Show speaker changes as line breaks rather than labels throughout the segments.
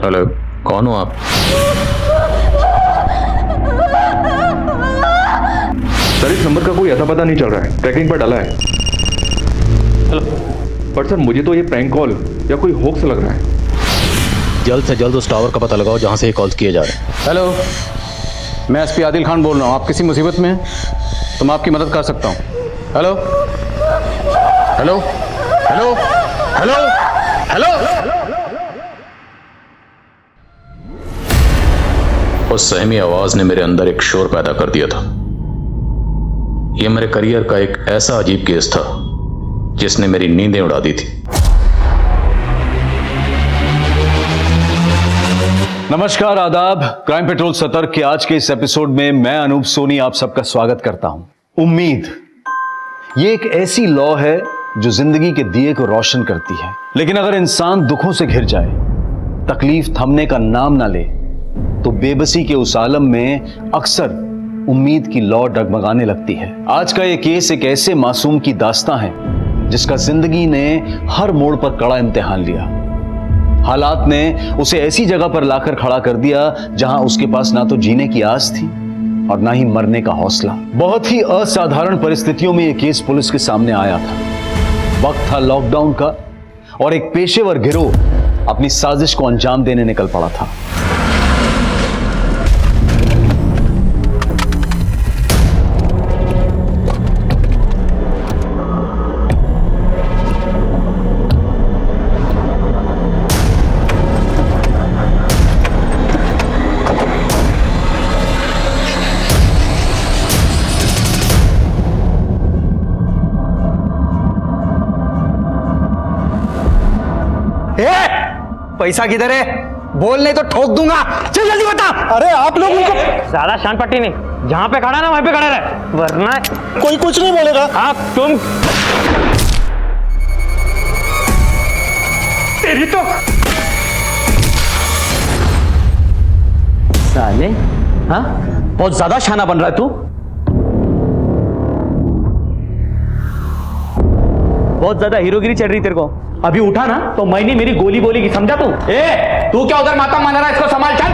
Hello, कौन हो आप?
सर इस नंबर का कोई अता पता नहीं चल रहा है, ट्रैकिंग पर डाला है।
हेलो।
पर सर मुझे तो ये प्रैंक कॉल या कोई होक्स लग रहा है।
जल्द से जल्द उस टावर का पता लगाओ जहां से ये कॉल्स किए जा रहे हैं।
हेलो, मैं एसपी आदिल खान बोल रहा हूँ। आप किसी मुसीबत में हैं तो मैं आपकी मदद कर सकता हूँ। Hello hello hello hello hello.
उस सहमी आवाज ने मेरे अंदर एक शोर पैदा कर दिया था। यह मेरे करियर का एक ऐसा अजीब केस था जिसने मेरी नींदें उड़ा दी थी।
नमस्कार, आदाब। क्राइम पेट्रोल सतर्क के आज के इस एपिसोड में मैं अनूप सोनी आप सबका स्वागत करता हूं। उम्मीद ये एक ऐसी लौ है जो जिंदगी के दिए को रोशन करती है, लेकिन अगर इंसान दुखों से घिर जाए, तकलीफ थमने का नाम ना ले, तो बेबसी के उस आलम में अक्सर उम्मीद की लौ डगमगाने लगती है। आज का ये केस एक ऐसे मासूम की दास्तां है जिसका जिंदगी ने हर मोड़ पर कड़ा इम्तिहान लिया। हालात ने उसे ऐसी जगह पर लाकर खड़ा कर दिया जहां उसके पास ना तो जीने की आस थी और ना ही मरने का हौसला। बहुत ही असाधारण परिस्थितियों में यह केस पुलिस के सामने आया था। वक्त था लॉकडाउन का और एक पेशेवर गिरोह अपनी साजिश को अंजाम देने निकल पड़ा था।
पैसा किधर है? बोल नहीं तो ठोक दूंगा। चल जल्दी बता। अरे आप लोग उनको
ज्यादा शान पट्टी नहीं, जहां पे खड़ा ना वहीं पे खड़ा रहे, वरना
कोई कुछ नहीं बोलेगा।
आप तुम तेरी तो साले। हाँ, बहुत ज्यादा शाना बन रहा है तू। बहुत ज्यादा हीरोगिरी चढ़ रही तेरे को। अभी उठा ना तो मैंने मेरी गोली बोलेगी, समझा तू? तू क्या उधर माता मान रहा है? इसको संभाल, चल।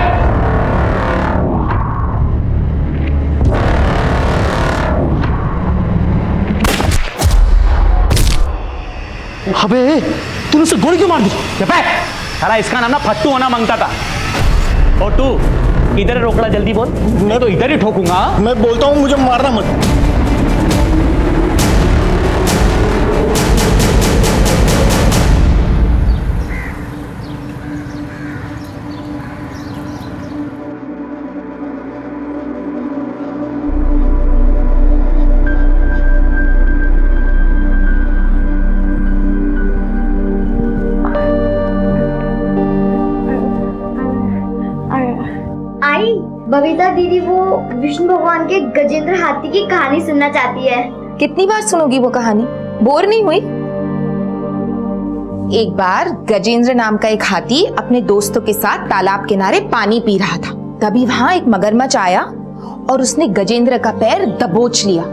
अबे तूने उसे गोली क्यों मार दी? साला इसका नाम ना फट्टू होना मांगता था। और तू इधर रोकड़ा, जल्दी बोल। मैं तो इधर ही ठोकूंगा।
मैं बोलता हूँ मुझे मारना मत।
बबीता दीदी वो विष्णु भगवान के गजेंद्र हाथी की कहानी सुनना चाहती है।
कितनी बार सुनोगी वो कहानी? बोर नहीं हुई? एक बार गजेंद्र नाम का एक हाथी अपने दोस्तों के साथ तालाब किनारे पानी पी रहा था। तभी वहां एक मगरमच्छ आया और उसने गजेंद्र का पैर दबोच लिया।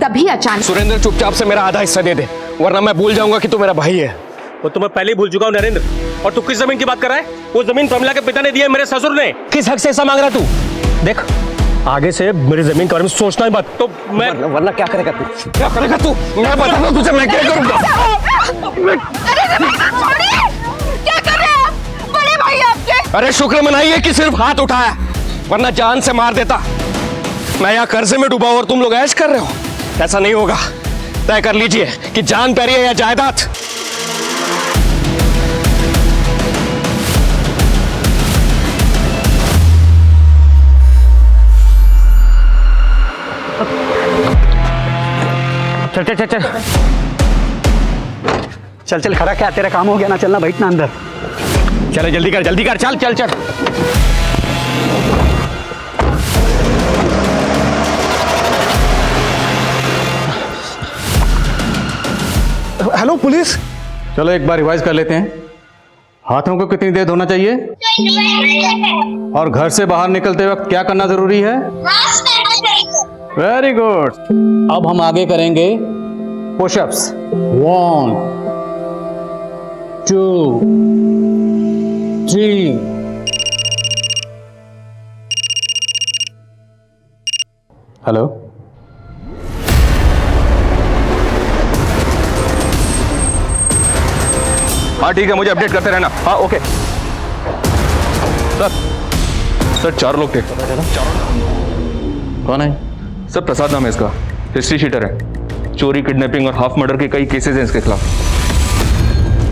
तभी अचानक
सुरेंद्र चुपचाप से मेरा आधा हिस्सा दे दे, वरना मैं भूल जाऊंगा कि तू मेरा भाई है।
वो तो मैं पहले ही भूल चुका हूँ नरेंद्र। और तू किस जमीन की बात कर रहा है? वो जमीन प्रमिला के पिता ने दी है, मेरे ससुर ने। किस हक से ऐसा मांग रहा तू? देख, आगे से मेरी जमीन के बारे में सोचना ही मत। तो मैं वरना क्या करेगा तू? क्या करेगा तू? मैं बताऊंगा तुझे मैं क्या करूंगा।
क्या कर रहे हैं आप? बड़े भाई आपके।
अरे शुक्र मनाइए कि सिर्फ हाथ उठाया, वरना जान से मार देता। मैं यहाँ कर्जे में डूबा और तुम लोग ऐश कर रहे हो। ऐसा नहीं होगा। तय कर लीजिए कि जान प्यारी है या जायदाद।
चल चल चल चल चल चल, खड़ा क्या? तेरा काम हो गया ना, चलना, बैठना अंदर। चले जल्दी कर, जल्दी कर, चल चल चल।
Hello police.
चलो एक बार रिवाइज कर लेते हैं। हाथों को कितनी देर धोना चाहिए और घर से बाहर निकलते वक्त क्या करना जरूरी है? Very good. अब हम आगे करेंगे पुशअप्स। 1 2
थ्री।
हेलो,
हाँ ठीक है, मुझे अपडेट करते रहना। हाँ ओके सर। सर 4 लोग थे।
कौन है?
सर प्रसाद नाम है इसका, हिस्ट्री शीटर है। चोरी, किडनैपिंग और हाफ मर्डर के कई केसेस हैं इसके खिलाफ।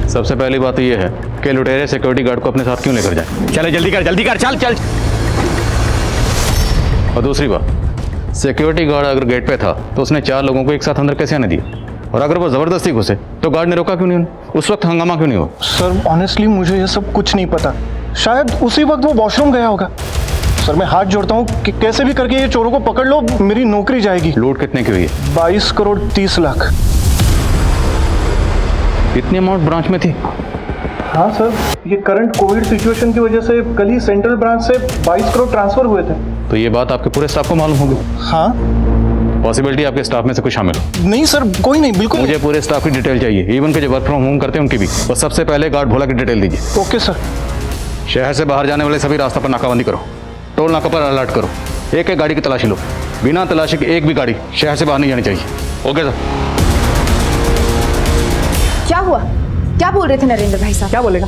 सबसे पहली बात तो ये है कि लुटेरे सिक्योरिटी गार्ड को अपने साथ क्यों लेकर जाए।
चले जल्दी कर, चल चल।
और दूसरी बात, सिक्योरिटी गार्ड अगर गेट पे था तो उसने 4 लोगों को एक साथ अंदर कैसे आने दिया? और अगर वो जबरदस्ती घुसे तो गार्ड ने रोका क्यों नहीं? उस वक्त हंगामा क्यों नहीं हुआ?
सर ऑनेस्टली मुझे ये सब कुछ नहीं पता। शायद उसी वक्त वो वॉशरूम गया होगा। सर मैं हाथ जोड़ता हूँ कि कैसे भी करके ये चोरों को पकड़ लो, मेरी नौकरी जाएगी।
लूट कितने की हुई है?
22 करोड़ 30 लाख।
इतनी अमाउंट ब्रांच में थी?
हाँ सर, ये करंट कोविड सिचुएशन की वजह से कल ही सेंट्रल ब्रांच से 22 करोड़ ट्रांसफर हुए थे।
तो ये बात आपके पूरे स्टाफ को मालूम होगी?
हाँ।
पॉसिबिलिटी आपके स्टाफ में से कोई शामिल हो?
नहीं सर, कोई नहीं, बिल्कुल।
मुझे पूरे स्टाफ की डिटेल चाहिए, इवन के जो वर्क फ्रॉम होम करते हैं उनकी भी। और सबसे पहले गार्ड भोला की डिटेल दीजिए।
Okay sir.
शहर से बाहर जाने वाले सभी रास्ता पर नाकाबंदी करो, टोल नाका पर अलर्ट करो, एक एक गाड़ी की तलाशी लो। बिना तलाशी के एक भी गाड़ी शहर से बाहर नहीं जानी चाहिए। Okay sir.
क्या हुआ? क्या बोल रहे थे नरेंद्र भाई साहब?
क्या बोलेगा?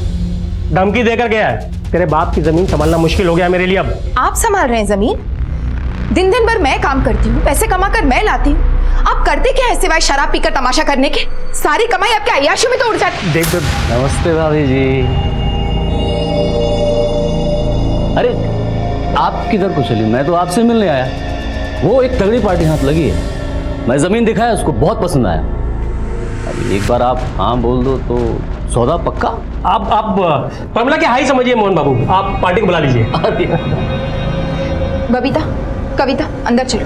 धमकी देकर गया है, तेरे बाप की जमीन संभालना मुश्किल हो गया मेरे लिए अब।
आप संभाल रहे हैं जमीन? दिन दिन भर मैं काम करती हूँ, पैसे कमा कर मैं लाती हूँ। आप करते क्या है सिवाय शराब पीकर तमाशा करने के? सारी कमाई आपके अय्याशी में तो उड़ जाती।
देख दो।
नमस्ते भाभी जी। अरे आप किधर को चली? मैं तो आपसे मिलने आया। वो एक तगड़ी पार्टी हाथ लगी है, मैं जमीन दिखाया, उसको बहुत पसंद आया। अब एक बार आप हाँ बोल दो तो सौदा पक्का।
आप प्रमिला के हाई समझिए मोहन बाबू, आप पार्टी को बुला लीजिए।
बबीता, कविता, अंदर चलो।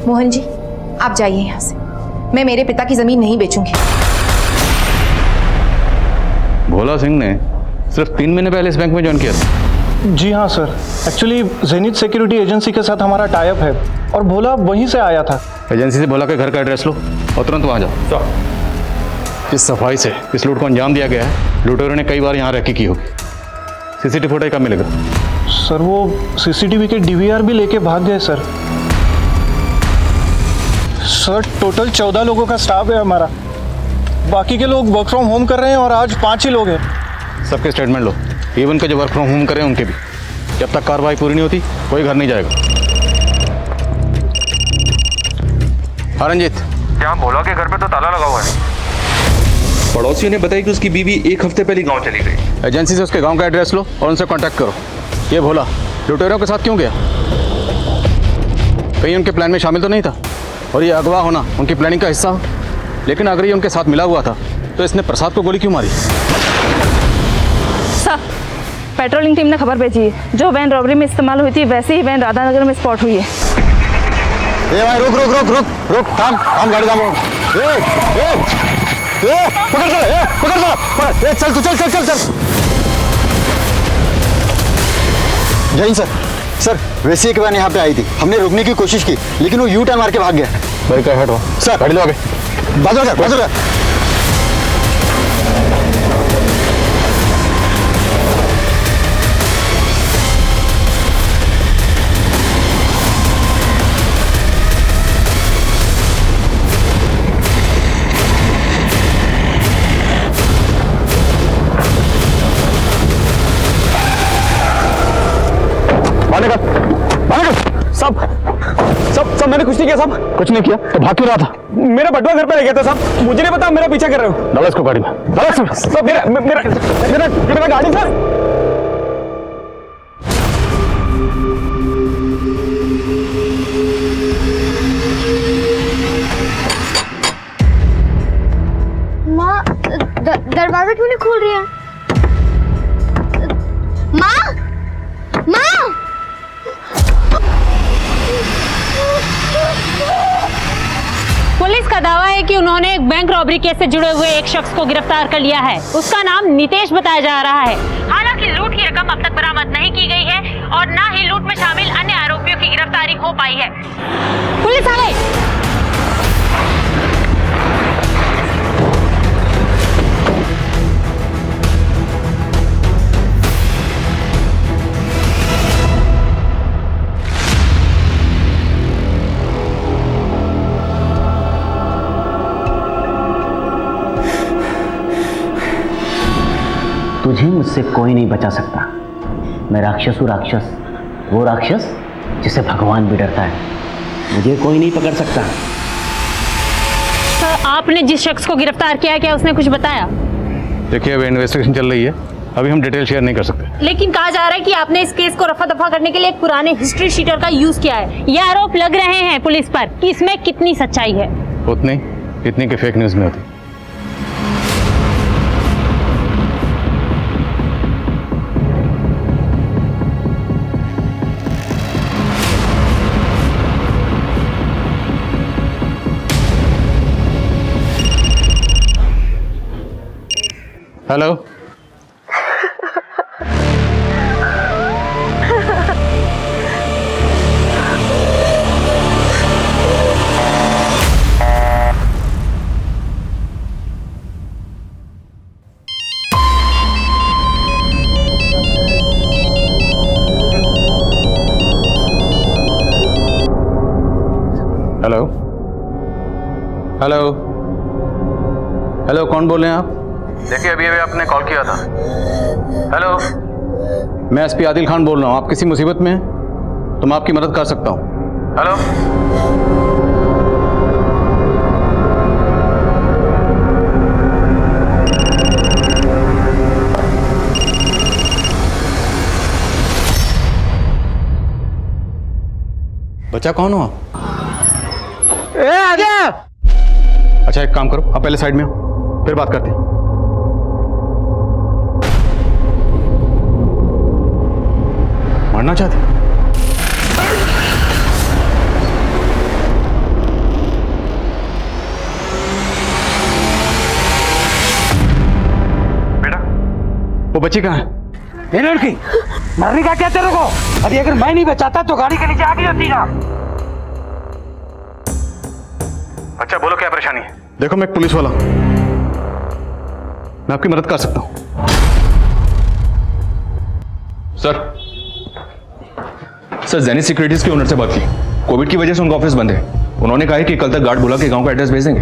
मोहन जी, आप जाइए यहाँ से। मैं मेरे पिता की जमीन नहीं बेचूंगी।
भोला सिंह ने सिर्फ 3 महीने पहले इस बैंक में ज्वाइन किया था।
जी हाँ sir, actually zenith security agency के साथ हमारा टाई अप है और भोला वहीं से आया था।
एजेंसी से भोला के घर का एड्रेस लो और तुरंत वहाँ जाओ। इस सफाई से इस लूट को अंजाम दिया गया है। लुटेरों ने कई बार यहाँ रैकी की होगी। सीसीटीवी फुटेज कब मिलेगा?
सर वो सीसीटीवी के डीवीआर भी लेके भाग गए सर। सर टोटल 14 लोगों का स्टाफ है हमारा, बाकी के लोग वर्क फ्रॉम होम कर रहे हैं और आज 5 ही लोग हैं।
सबके स्टेटमेंट लो, इवन के जो वर्क फ्रॉम होम कर रहे हैं उनके भी। जब तक कार्रवाई पूरी नहीं होती कोई घर नहीं जाएगा। हाँ रंजीत,
क्या भोला के घर पे तो ताला लगा हुआ है। पड़ोसियों ने बताया कि उसकी बीवी 1 हफ्ते पहले गांव चली गई।
एजेंसी से उसके गांव का एड्रेस लो और उनसे कांटेक्ट करो। ये भोला लुटेरों के साथ क्यों गया? कहीं उनके प्लान में शामिल तो नहीं था? और ये अगवा होना उनकी प्लानिंग का हिस्सा हो? लेकिन अगर ये उनके साथ मिला हुआ था तो इसने प्रसाद को गोली क्यों मारी?
सर, पेट्रोलिंग टीम ने खबर भेजी है, जो वैन रॉबरी में इस्तेमाल हुई थी वैसे ही वैन राधानगर में स्पॉट हुई है।
ए भाई रुक रुक रुक रुक रुक, थाम गाड़ी थाम। पकड़ चल तू, चल चल चल चल।
जय सर। सर वैसे एक वैन यहाँ पे आई थी, हमने रोकने की कोशिश की लेकिन वो यू टर्न मार के भाग गया।
भाई क्या हटो
सर,
गाड़ी लो आगे।
बाजू सर, बाजू सर।
सब मैंने कुछ नहीं किया साहब।
कुछ नहीं किया तो भाग क्यों रहा था?
मेरा बटुआ घर पे रह गया था साहब, मुझे नहीं पता मेरा पीछा कर रहे हो।
डालो इसको गाड़ी में, डालो इसको।
सब मेरा गाड़ी सर।
माँ दरवाजा क्यों नहीं खोल रही है? माँ, माँ।
पुलिस का दावा है कि उन्होंने एक बैंक रॉबरी केस से जुड़े हुए एक शख्स को गिरफ्तार कर लिया है। उसका नाम नितेश बताया जा रहा है। हालांकि लूट की रकम अब तक बरामद नहीं की गई है और न ही लूट में शामिल अन्य आरोपियों की गिरफ्तारी हो पाई है। पुलिस आ गई।
मुझे मुझसे कोई नहीं बचा सकता। मैं राक्षस हूँ, राक्षस। वो राक्षस जिसे भगवान भी डरता है। मुझे कोई नहीं पकड़ सकता।
सर, आपने जिस शख्स को गिरफ्तार किया है, क्या उसने कुछ बताया?
देखिए, अभी इन्वेस्टिगेशन चल रही है, अभी हम डिटेल शेयर नहीं कर सकते।
लेकिन कहा जा रहा है कि आपने इस केस को रफा दफा करने के लिए एक पुराने हिस्ट्री शीटर का यूज किया है। ये आरोप लग रहे हैं पुलिस पर कि इसमें कितनी सच्चाई है?
उतनी इतनी की फेक न्यूज में होती। हेलो, हेलो, हेलो, हेलो, कौन बोल रहे हैं आप? देखिए, अभी आपने कॉल किया था। हेलो, मैं एसपी आदिल खान बोल रहा हूँ। आप किसी मुसीबत में हैं तो मैं आपकी मदद कर सकता हूँ। हेलो, बच्चा कौन हो आप? अच्छा, एक काम करो, आप पहले साइड में हो, फिर बात करते हैं। मारना चाहते? बेटा, वो बच्ची कहाँ है?
ये लड़की मरने का क्या तेरे को? अभी अगर मैं नहीं बचाता तो गाड़ी के नीचे आ गई होती ना।
अच्छा, बोलो क्या परेशानी है? देखो, मैं एक पुलिस वाला हूं, मैं आपकी मदद कर सकता हूं।
सर, जेनिथ सिक्योरिटीज के ओनर से बात की। कोविड की वजह से उनका ऑफिस बंद है। उन्होंने कहा है कि कल तक गार्ड बोला के गांव का एड्रेस भेज देंगे।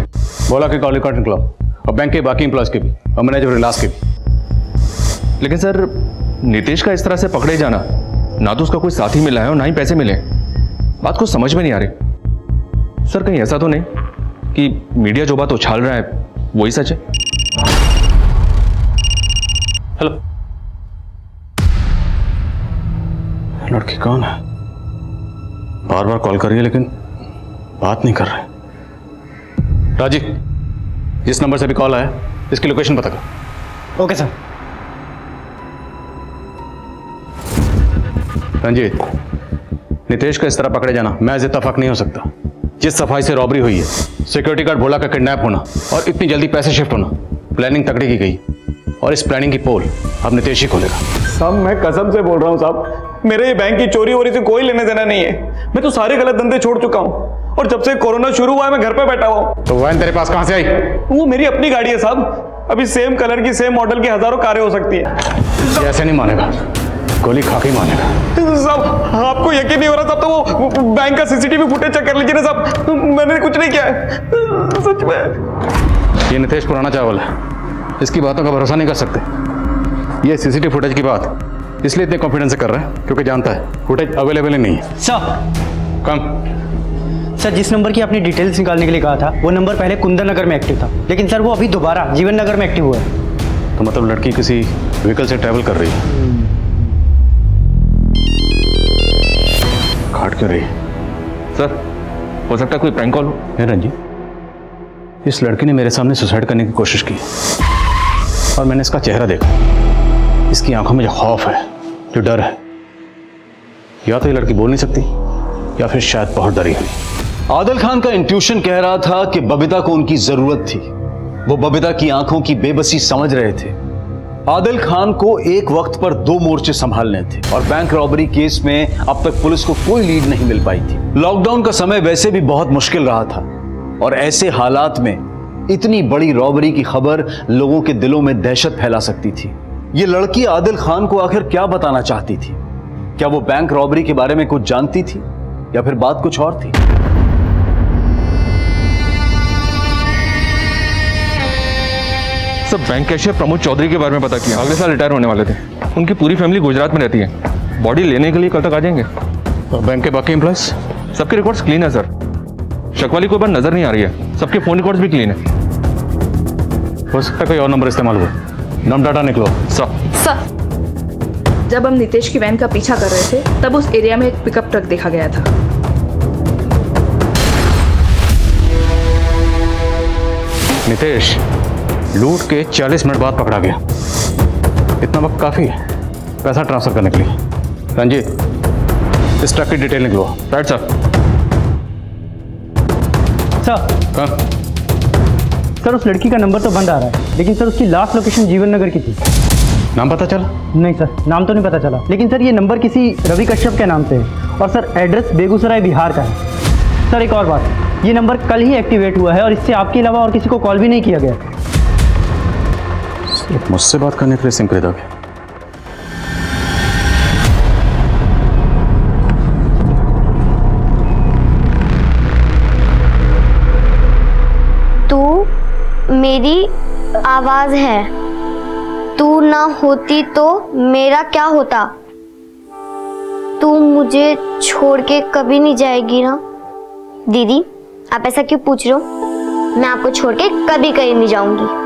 बोला कि कॉल रिकॉर्डिंग क्लब और बैंक के बाकी एम्प्लॉयज के भी और मैनेजर रिलास के भी।
लेकिन सर, नितेश का इस तरह से पकड़े जाना, ना तो उसका कोई साथी मिला है और ना ही पैसे मिले। बात को समझ में नहीं आ रही। सर, कहीं ऐसा तो नहीं कि मीडिया जो बात उछाल रहा है वही सच है?
हेलो, लड़की कौन है? बार बार कॉल कर रही है लेकिन बात नहीं कर रहे। राजीव, जिस नंबर से भी कॉल आया इसकी लोकेशन पता कर।
Okay sir.
रंजीत, नितेश का इस तरह पकड़े जाना मैं इत्तेफाक नहीं हो सकता। जिस सफाई से रॉबरी हुई है, सिक्योरिटी गार्ड भोला का किडनैप होना और इतनी जल्दी पैसे शिफ्ट होना, प्लानिंग तगड़ी की गई और इस प्लानिंग की पोल अब नितेश ही खोलेगा।
साहब, मैं कसम से बोल रहा हूँ साहब, मेरे ये बैंक की चोरी वोरी से कोई लेने देना नहीं है। मैं तो सारे गलत धंधे छोड़ चुका हूँ और जब से कोरोना शुरू हुआ है मैं घर पे बैठा हुआ हूँ।
तो वैन तेरे पास कहां से आई?
वो मेरी अपनी गाड़ी है साहब। अभी सेम कलर की, सेम मॉडल की हजारों कारें हो सकती है।
ऐसे नहीं मानेगा, गोली खा के मानेगा।
साहब, आपको यकीन नहीं हो रहा साहब, तो वो बैंक का सीसीटीवी फुटेज चेक कर लीजिए ना साहब। मैंने कुछ नहीं किया है, सच में।
ये नितेश पुराना चावल है, इसकी बातों का भरोसा नहीं कर सकते। ये सीसीटीवी फुटेज की बात इसलिए इतने कॉन्फिडेंस से कर रहा है क्योंकि जानता है फुटेज अवेलेबल ही नहीं है।
सर,
कम।
सर, जिस नंबर की आपने डिटेल्स निकालने के लिए कहा था वो नंबर पहले कुंदन नगर में एक्टिव था, लेकिन सर वो अभी दोबारा जीवन नगर में एक्टिव हुआ है।
तो मतलब लड़की किसी व्हीकल से ट्रैवल कर रही है। खाट क्यों रही है?
सर, हो सकता है कोई प्रैंक कॉल हो।
रंजीत, इस लड़की ने मेरे सामने सुसाइड करने की कोशिश की और मैंने इसका चेहरा देखा। इसकी आंखों में जो खौफ है, जो डर है, या तो ये लड़की बोल नहीं सकती या फिर शायद बहुत डरी हुई। आदिल खान का इंट्यूशन कह रहा था कि बबीता को उनकी जरूरत थी। वो बबीता की आंखों की बेबसी समझ रहे थे। आदिल खान को एक वक्त पर 2 मोर्चे संभालने थे और बैंक रॉबरी केस में अब तक पुलिस को कोई लीड नहीं मिल पाई थी। लॉकडाउन का समय वैसे भी बहुत मुश्किल रहा था और ऐसे हालात में इतनी बड़ी रॉबरी की खबर लोगों के दिलों में दहशत फैला सकती थी। ये लड़की आदिल खान को आखिर क्या बताना चाहती थी? क्या वो बैंक रॉबरी के बारे में कुछ जानती थी या फिर बात कुछ और थी?
Sir, sir bank cashier Pramod Chaudhary के बारे में पता किया। अगले साल रिटायर होने वाले थे। उनकी पूरी फैमिली गुजरात में रहती है। बॉडी लेने के लिए कल तक आ जाएंगे।
और बैंक के बाकी एम्प्लॉयज?
सबके रिकॉर्ड्स क्लीन है सर। शक वाली कोई बात नजर नहीं आ रही है। सबके फोन रिकॉर्ड्स भी क्लीन है।
हो सकता है कोई और नंबर इस्तेमाल हुआ। नाम डाटा निकलो।
सर, जब हम नितेश की वैन का पीछा कर रहे थे तब उस एरिया में एक पिकअप ट्रक देखा गया था।
नितेश लूट के 40 मिनट बाद पकड़ा गया। इतना वक्त काफी है पैसा ट्रांसफर करने के लिए। रंजीत, इस ट्रक की डिटेल निकलो।
Right sir.
सर सर उस लड़की का नंबर तो बंद आ रहा है, लेकिन सर उसकी लास्ट लोकेशन जीवन नगर की थी।
नाम पता चला?
नहीं सर, नाम तो नहीं पता चला, लेकिन सर ये नंबर किसी रवि कश्यप के नाम से है और सर एड्रेस बेगूसराय बिहार का है। सर एक और बात, ये नंबर कल ही एक्टिवेट हुआ है और इससे आपके अलावा और किसी को कॉल भी नहीं किया गया।
सिर्फ मुझसे बात करने के लिए सिम खरीदा गया।
तू मेरी आवाज है, तू ना होती तो मेरा क्या होता। तू मुझे छोड़ के कभी नहीं जाएगी ना? दीदी आप ऐसा क्यों पूछ रहे हो? मैं आपको छोड़ के कभी कहीं नहीं जाऊंगी।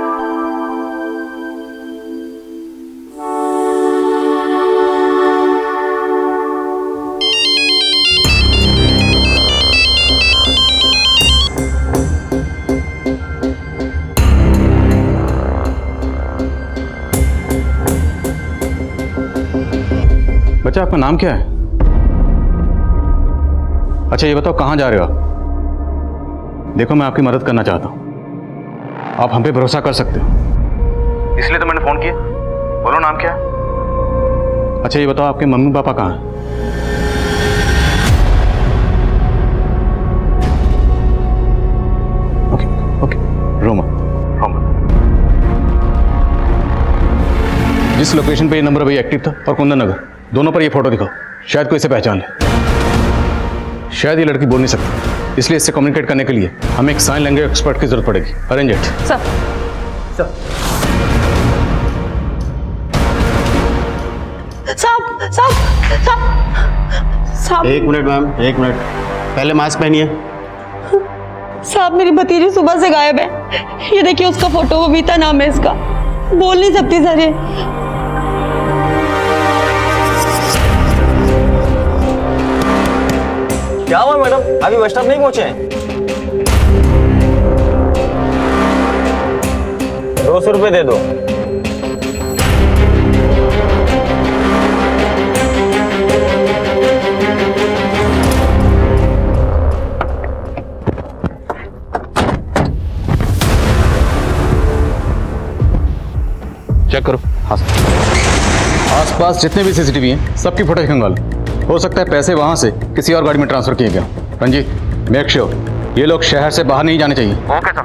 बच्चा आपका नाम क्या है? अच्छा ये बताओ कहाँ जा रहे हो आप? देखो मैं आपकी मदद करना चाहता हूँ, आप हम पे भरोसा कर सकते हो, इसलिए तो मैंने फोन किया। बोलो नाम क्या है? अच्छा ये बताओ आपके मम्मी पापा कहाँ हैं? ओके ओके, रो मत। जिस लोकेशन पे ये नंबर अभी एक्टिव था और कुंदन नगर, दोनों पर ये फोटो दिखाओ, शायद कोई इसे पहचान ले। शायद ये लड़की बोल नहीं सकती, इसलिए इससे कम्युनिकेट करने के लिए हमें एक साइन लैंग्वेज एक्सपर्ट की जरूरत पड़ेगी। Arrange it.
सर साहब साहब साहब साहब,
एक मिनट मैम, एक मिनट, पहले मास्क पहनिए।
साहब मेरी भतीजी सुबह से गायब है। ये देखिए उसका फोटो, बबीता नाम है इसका। बोल नहीं सकती सर ये।
क्या हुआ मैडम, अभी बस स्टॉप नहीं पहुंचे हैं? 200 रुपये दे दो।
चेक करो। आसपास जितने भी सीसीटीवी हैं सबकी फुटेज खंगाल। हो सकता है पैसे वहां से किसी और गाड़ी में ट्रांसफर किए गए। रंजीत मेक श्योर ये लोग शहर से बाहर नहीं जाने चाहिए।
Okay sir.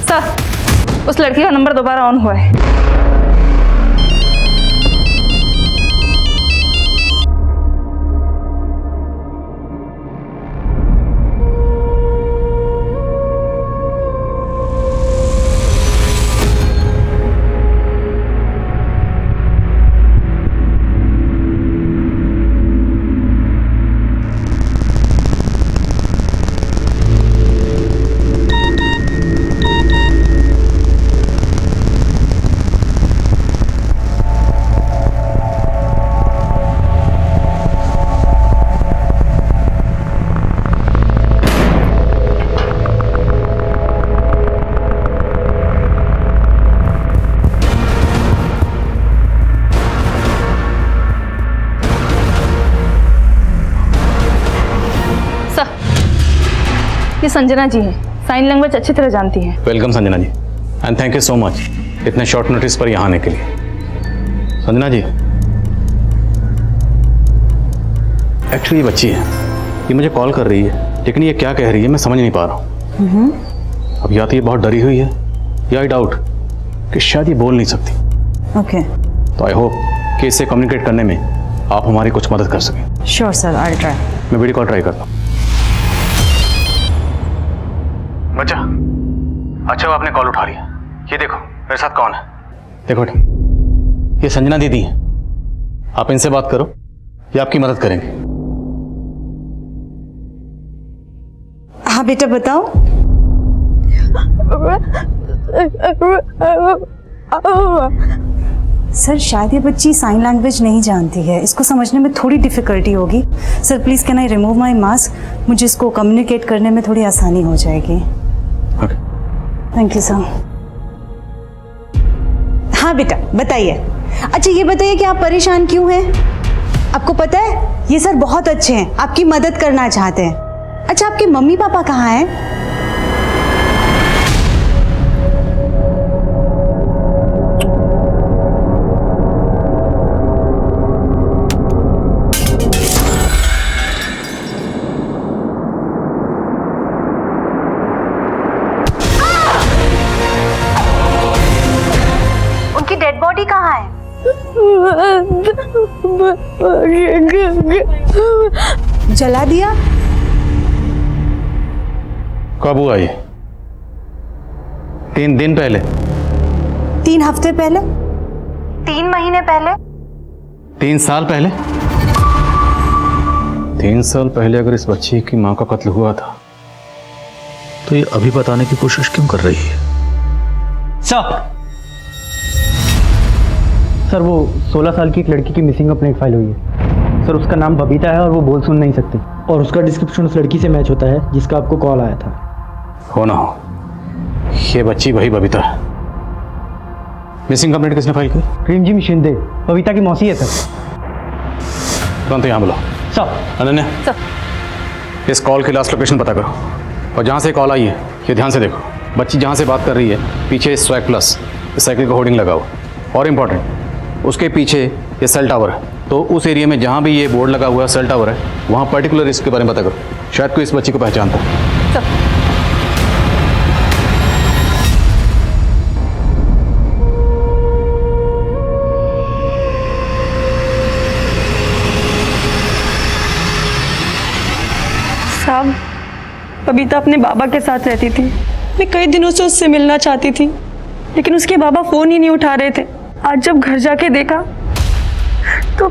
सर उस लड़की का नंबर दोबारा ऑन हुआ है। ये संजना जी हैं, साइन लैंग्वेज अच्छी तरह जानती हैं।
Welcome Sanjana ji, and thank you so much इतने शॉर्ट नोटिस पर यहाँ आने के लिए। संजना जी एक्चुअली ये बच्ची है, ये मुझे कॉल कर रही है, लेकिन ये क्या कह रही है मैं समझ नहीं पा रहा हूँ। अब या तो ये बहुत डरी हुई है या आई डाउट कि शायद ये बोल नहीं सकती।
ओके।
तो आई होप कि इससे कम्युनिकेट करने में आप हमारी कुछ मदद कर सकें।
Sure sir, I try.
मैं वीडियो कॉल ट्राई करता हूँ। बच्चा, अच्छा वो आपने कॉल उठा लिया। ये देखो
मेरे साथ कौन है? देखो बेटा, ये संजना दीदी है, आप इनसे बात करो, ये आपकी मदद करेंगे।
हाँ बेटा बताओ।
सर शायद ये बच्ची साइन लैंग्वेज नहीं जानती है, इसको समझने में थोड़ी डिफिकल्टी होगी। Sir please can I remove my mask, मुझे इसको कम्युनिकेट करने में थोड़ी आसानी हो जाएगी। Thank you sir. हाँ बेटा बताइए। अच्छा ये बताइए कि आप परेशान क्यों हैं? आपको पता है ये सर बहुत अच्छे हैं, आपकी मदद करना चाहते हैं। अच्छा आपके मम्मी पापा कहाँ हैं? उनकी डेड बॉडी कहाँ है? जला दिया?
कब हुआ ये? 3 दिन पहले?
3 हफ्ते पहले? 3 महीने पहले?
3 साल पहले? 3 साल पहले अगर इस बच्ची की मां का कत्ल हुआ था तो ये अभी बताने की कोशिश क्यों कर रही है?
सर वो 16 साल की एक लड़की की मिसिंग कंप्लेंट फाइल हुई है सर। उसका नाम बबीता है और वो बोल सुन नहीं सकती, और उसका डिस्क्रिप्शन उस लड़की से मैच होता है जिसका आपको कॉल आया था।
हो ना हो, ये बच्ची वही बबीता है। मिसिंग कंप्लेंट किसने फाइल की?
प्रेमजी शिंदे, बबीता की मौसी है सर।
तुरंत यहाँ बुलाओ।
सर।
अनन्या इस कॉल की लास्ट लोकेशन पता करो, और जहाँ से कॉल आई है ये ध्यान से देखो। बच्ची जहाँ से बात कर रही है पीछे स्वैग प्लस साइकिल का होर्डिंग लगा हुआ, और इम्पॉर्टेंट उसके पीछे ये सेल टावर है, तो उस एरिया में जहाँ भी ये बोर्ड लगा हुआ है सेल टावर है, वहाँ पर्टिकुलर इसके बारे में पता करो, शायद कोई इस बच्ची को पहचानता है।
साहब बबीता अपने बाबा के साथ रहती थी, मैं कई दिनों से उससे मिलना चाहती थी, लेकिन उसके बाबा फोन ही नहीं उठा रहे थे। आज जब घर जाके देखा तो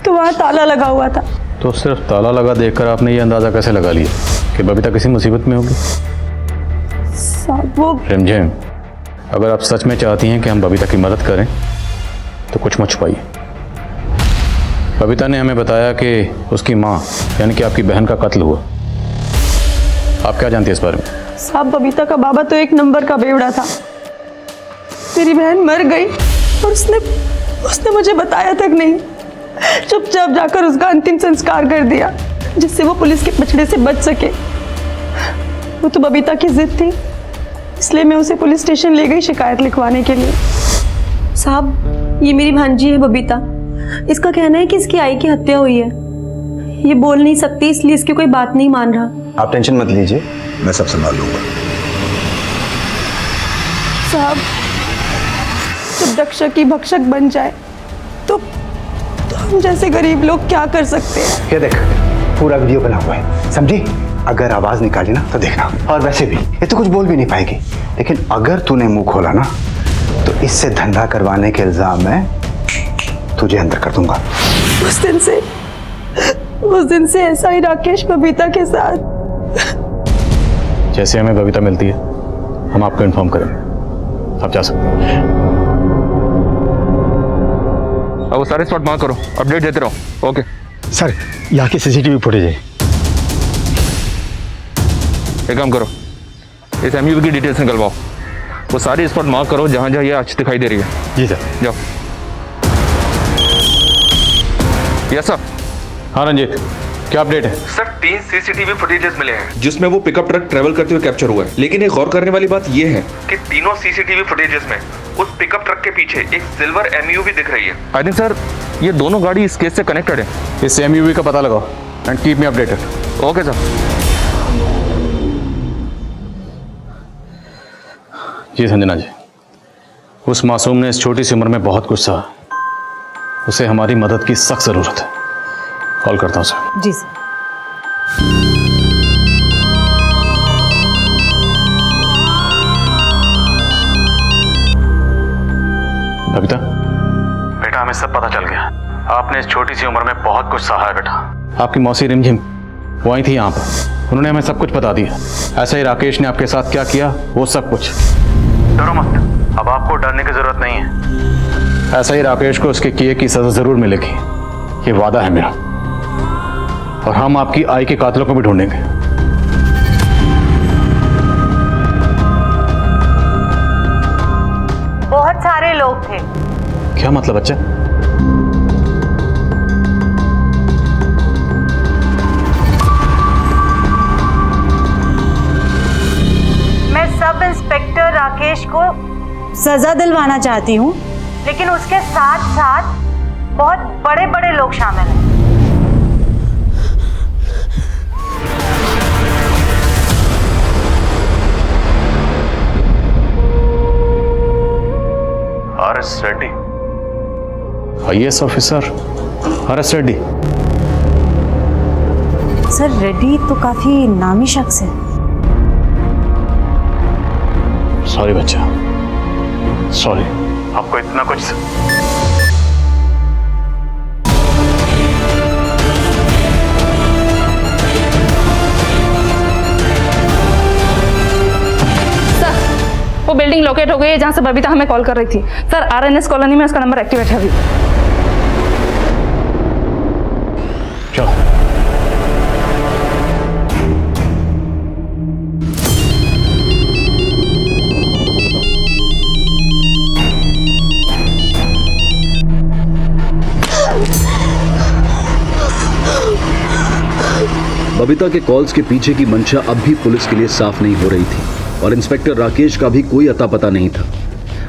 वहाँ ताला लगा हुआ था।
तो सिर्फ ताला लगा देखकर आपने ये अंदाजा कैसे लगा लिया कि बबीता किसी मुसीबत में होगी?
साहब वो
रिमझिम, अगर आप सच में चाहती हैं कि हम बबीता की मदद करें तो कुछ मत छुपाइए। बबीता ने हमें बताया कि उसकी माँ यानी कि आपकी बहन का कत्ल हुआ। आप क्या जानती हैं इस बारे में?
साहब बबीता का बाबा तो एक नंबर का बेवड़ा था। मेरी बहन मर गई और उसने मुझे बताया तक नहीं, चुपचाप जाकर उसका अंतिम संस्कार कर दिया जिससे वो पुलिस के पछड़े से बच सके। वो तो बबीता की जिद थी, इसलिए मैं उसे पुलिस स्टेशन ले गई शिकायत लिखवाने के लिए। साहब ये मेरी भांजी है बबीता, इसका कहना है कि इसकी आई की हत्या हुई है। ये बोल नहीं सकती इसलिए इसकी कोई बात नहीं मान रहा।
आप टेंशन मत लीजिए, मैं सब संभाल लूंगा।
साहब जब रक्षक की भक्षक बन जाए तो हम जैसे गरीब लोग क्या कर सकते हैं?
ये देख पूरा वीडियो बना हुआ है, समझी? अगर आवाज निकाली ना तो देखना। और वैसे भी ये तो कुछ बोल भी नहीं पाएगी, लेकिन अगर तूने मुंह खोला ना तो इससे धंधा करवाने के इल्जाम में तुझे अंदर कर दूंगा।
उस दिन से ऐसा ही राकेश बबीता के साथ।
जैसे हमें बबीता मिलती है हम आपको इन्फॉर्म करेंगे, आप जा सकते हैं।
अब वो सारे स्पॉट मार्क करो, अपडेट देते रहो। ओके
सर यहाँ की सीसीटीवी फुटेज है।
एक काम करो, इस एमयूवी की डिटेल्स निकलवाओ, वो सारी स्पॉट मार्क करो जहाँ जहाँ ये आज दिखाई दे रही है।
जी सर।
जाओ। Yes sir.
हाँ रंजीत, क्या अपडेट है?
सर 3 सीसीटीवी फुटेजेस मिले हैं जिसमें वो पिकअप ट्रक ट्रेवल करते हुए कैप्चर हुआ है, लेकिन एक गौर करने वाली बात ये है कि तीनों सीसीटीवी फुटेजेस में उस पिकअप ट्रक के पीछे एक सिल्वर एमयूवी दिख रही है। आई थिंक सर ये दोनों गाड़ी इस केस से कनेक्टेड है।
इस एमयूवी का पता लगाओ and keep me updated.
Okay sir.
जी संजना जी, उस मासूम ने इस छोटी सी उम्र में बहुत कुछ सहा, उसे हमारी मदद की सख्त जरूरत है। कॉल करता हूँ सर।
जी सर।
हमें सब पता चल गया। आपने इस छोटी सी उम्र में बहुत कुछ सहा है बेटा। आपकी मौसी रिमझिम वो आई थी यहाँ पर, उन्होंने हमें सब कुछ बता दिया। ऐसा ही राकेश ने आपके साथ क्या किया वो सब कुछ। डरो मत, अब आपको डरने की जरूरत नहीं है। ऐसा ही राकेश को उसके किए की सजा जरूर मिलेगी, ये वादा है मेरा। और हम आपकी आई के कातिलों को भी ढूंढेंगे।
बहुत सारे लोग थे।
क्या मतलब बच्चा?
मैं सब इंस्पेक्टर राकेश को सजा दिलवाना चाहती हूँ, लेकिन उसके साथ साथ बहुत बड़े बड़े लोग शामिल हैं।
RS Reddy, IAS officer RS Reddy.
Sir Reddy तो काफी नामी शख्स है।
सॉरी बच्चा, सॉरी, आपको इतना कुछ।
वो बिल्डिंग लोकेट हो गई है जहां से बबीता हमें कॉल कर रही थी। सर आरएनएस कॉलोनी में उसका नंबर एक्टिवेट है अभी।
चलो।
बबीता के कॉल्स के पीछे की मंशा अब भी पुलिस के लिए साफ नहीं हो रही थी और इंस्पेक्टर राकेश का भी कोई अता पता नहीं था।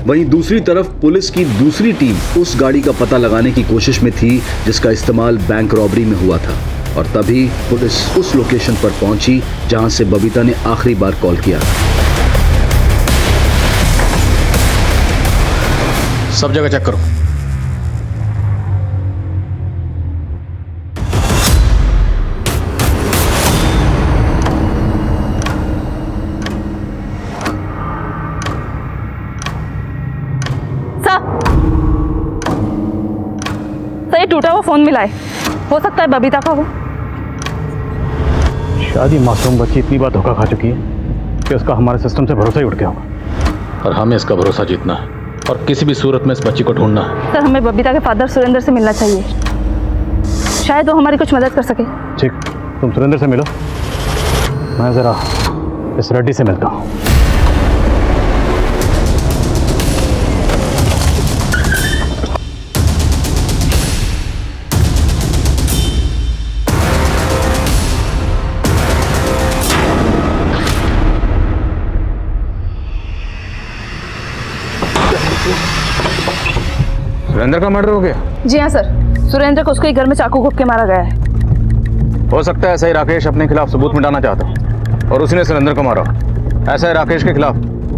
वहीं दूसरी तरफ पुलिस की दूसरी टीम उस गाड़ी का पता लगाने की कोशिश में थी जिसका इस्तेमाल बैंक रॉबरी में हुआ था, और तभी पुलिस उस लोकेशन पर पहुंची जहां से बबीता ने आखिरी बार कॉल किया।
सब जगह चेक करो।
सर ये टूटा हुआ फोन मिला है, हो सकता है बबीता का हो।
शायद ये मासूम बच्ची इतनी बार धोखा खा चुकी है कि उसका हमारे सिस्टम से भरोसा ही उठ गया होगा, और हमें इसका भरोसा जीतना है और किसी भी सूरत में इस बच्ची को ढूंढना है।
सर हमें बबीता के फादर सुरेंद्र से मिलना चाहिए, शायद वो हमारी कुछ मदद कर सके।
ठीक, तुम सुरेंद्र से मिलो, मैं जरा इस रेड्डी से मिलता हूँ। सुरेंद्र का मर्डर हो गया?
जी हाँ सर, सुरेंद्र को उसके घर में चाकू घोंप के मारा गया है।
हो सकता है ऐसा ही राकेश अपने खिलाफ सबूत मिटाना चाहता और उसी ने सुरेंद्र को मारा। ऐसा है राकेश के खिलाफ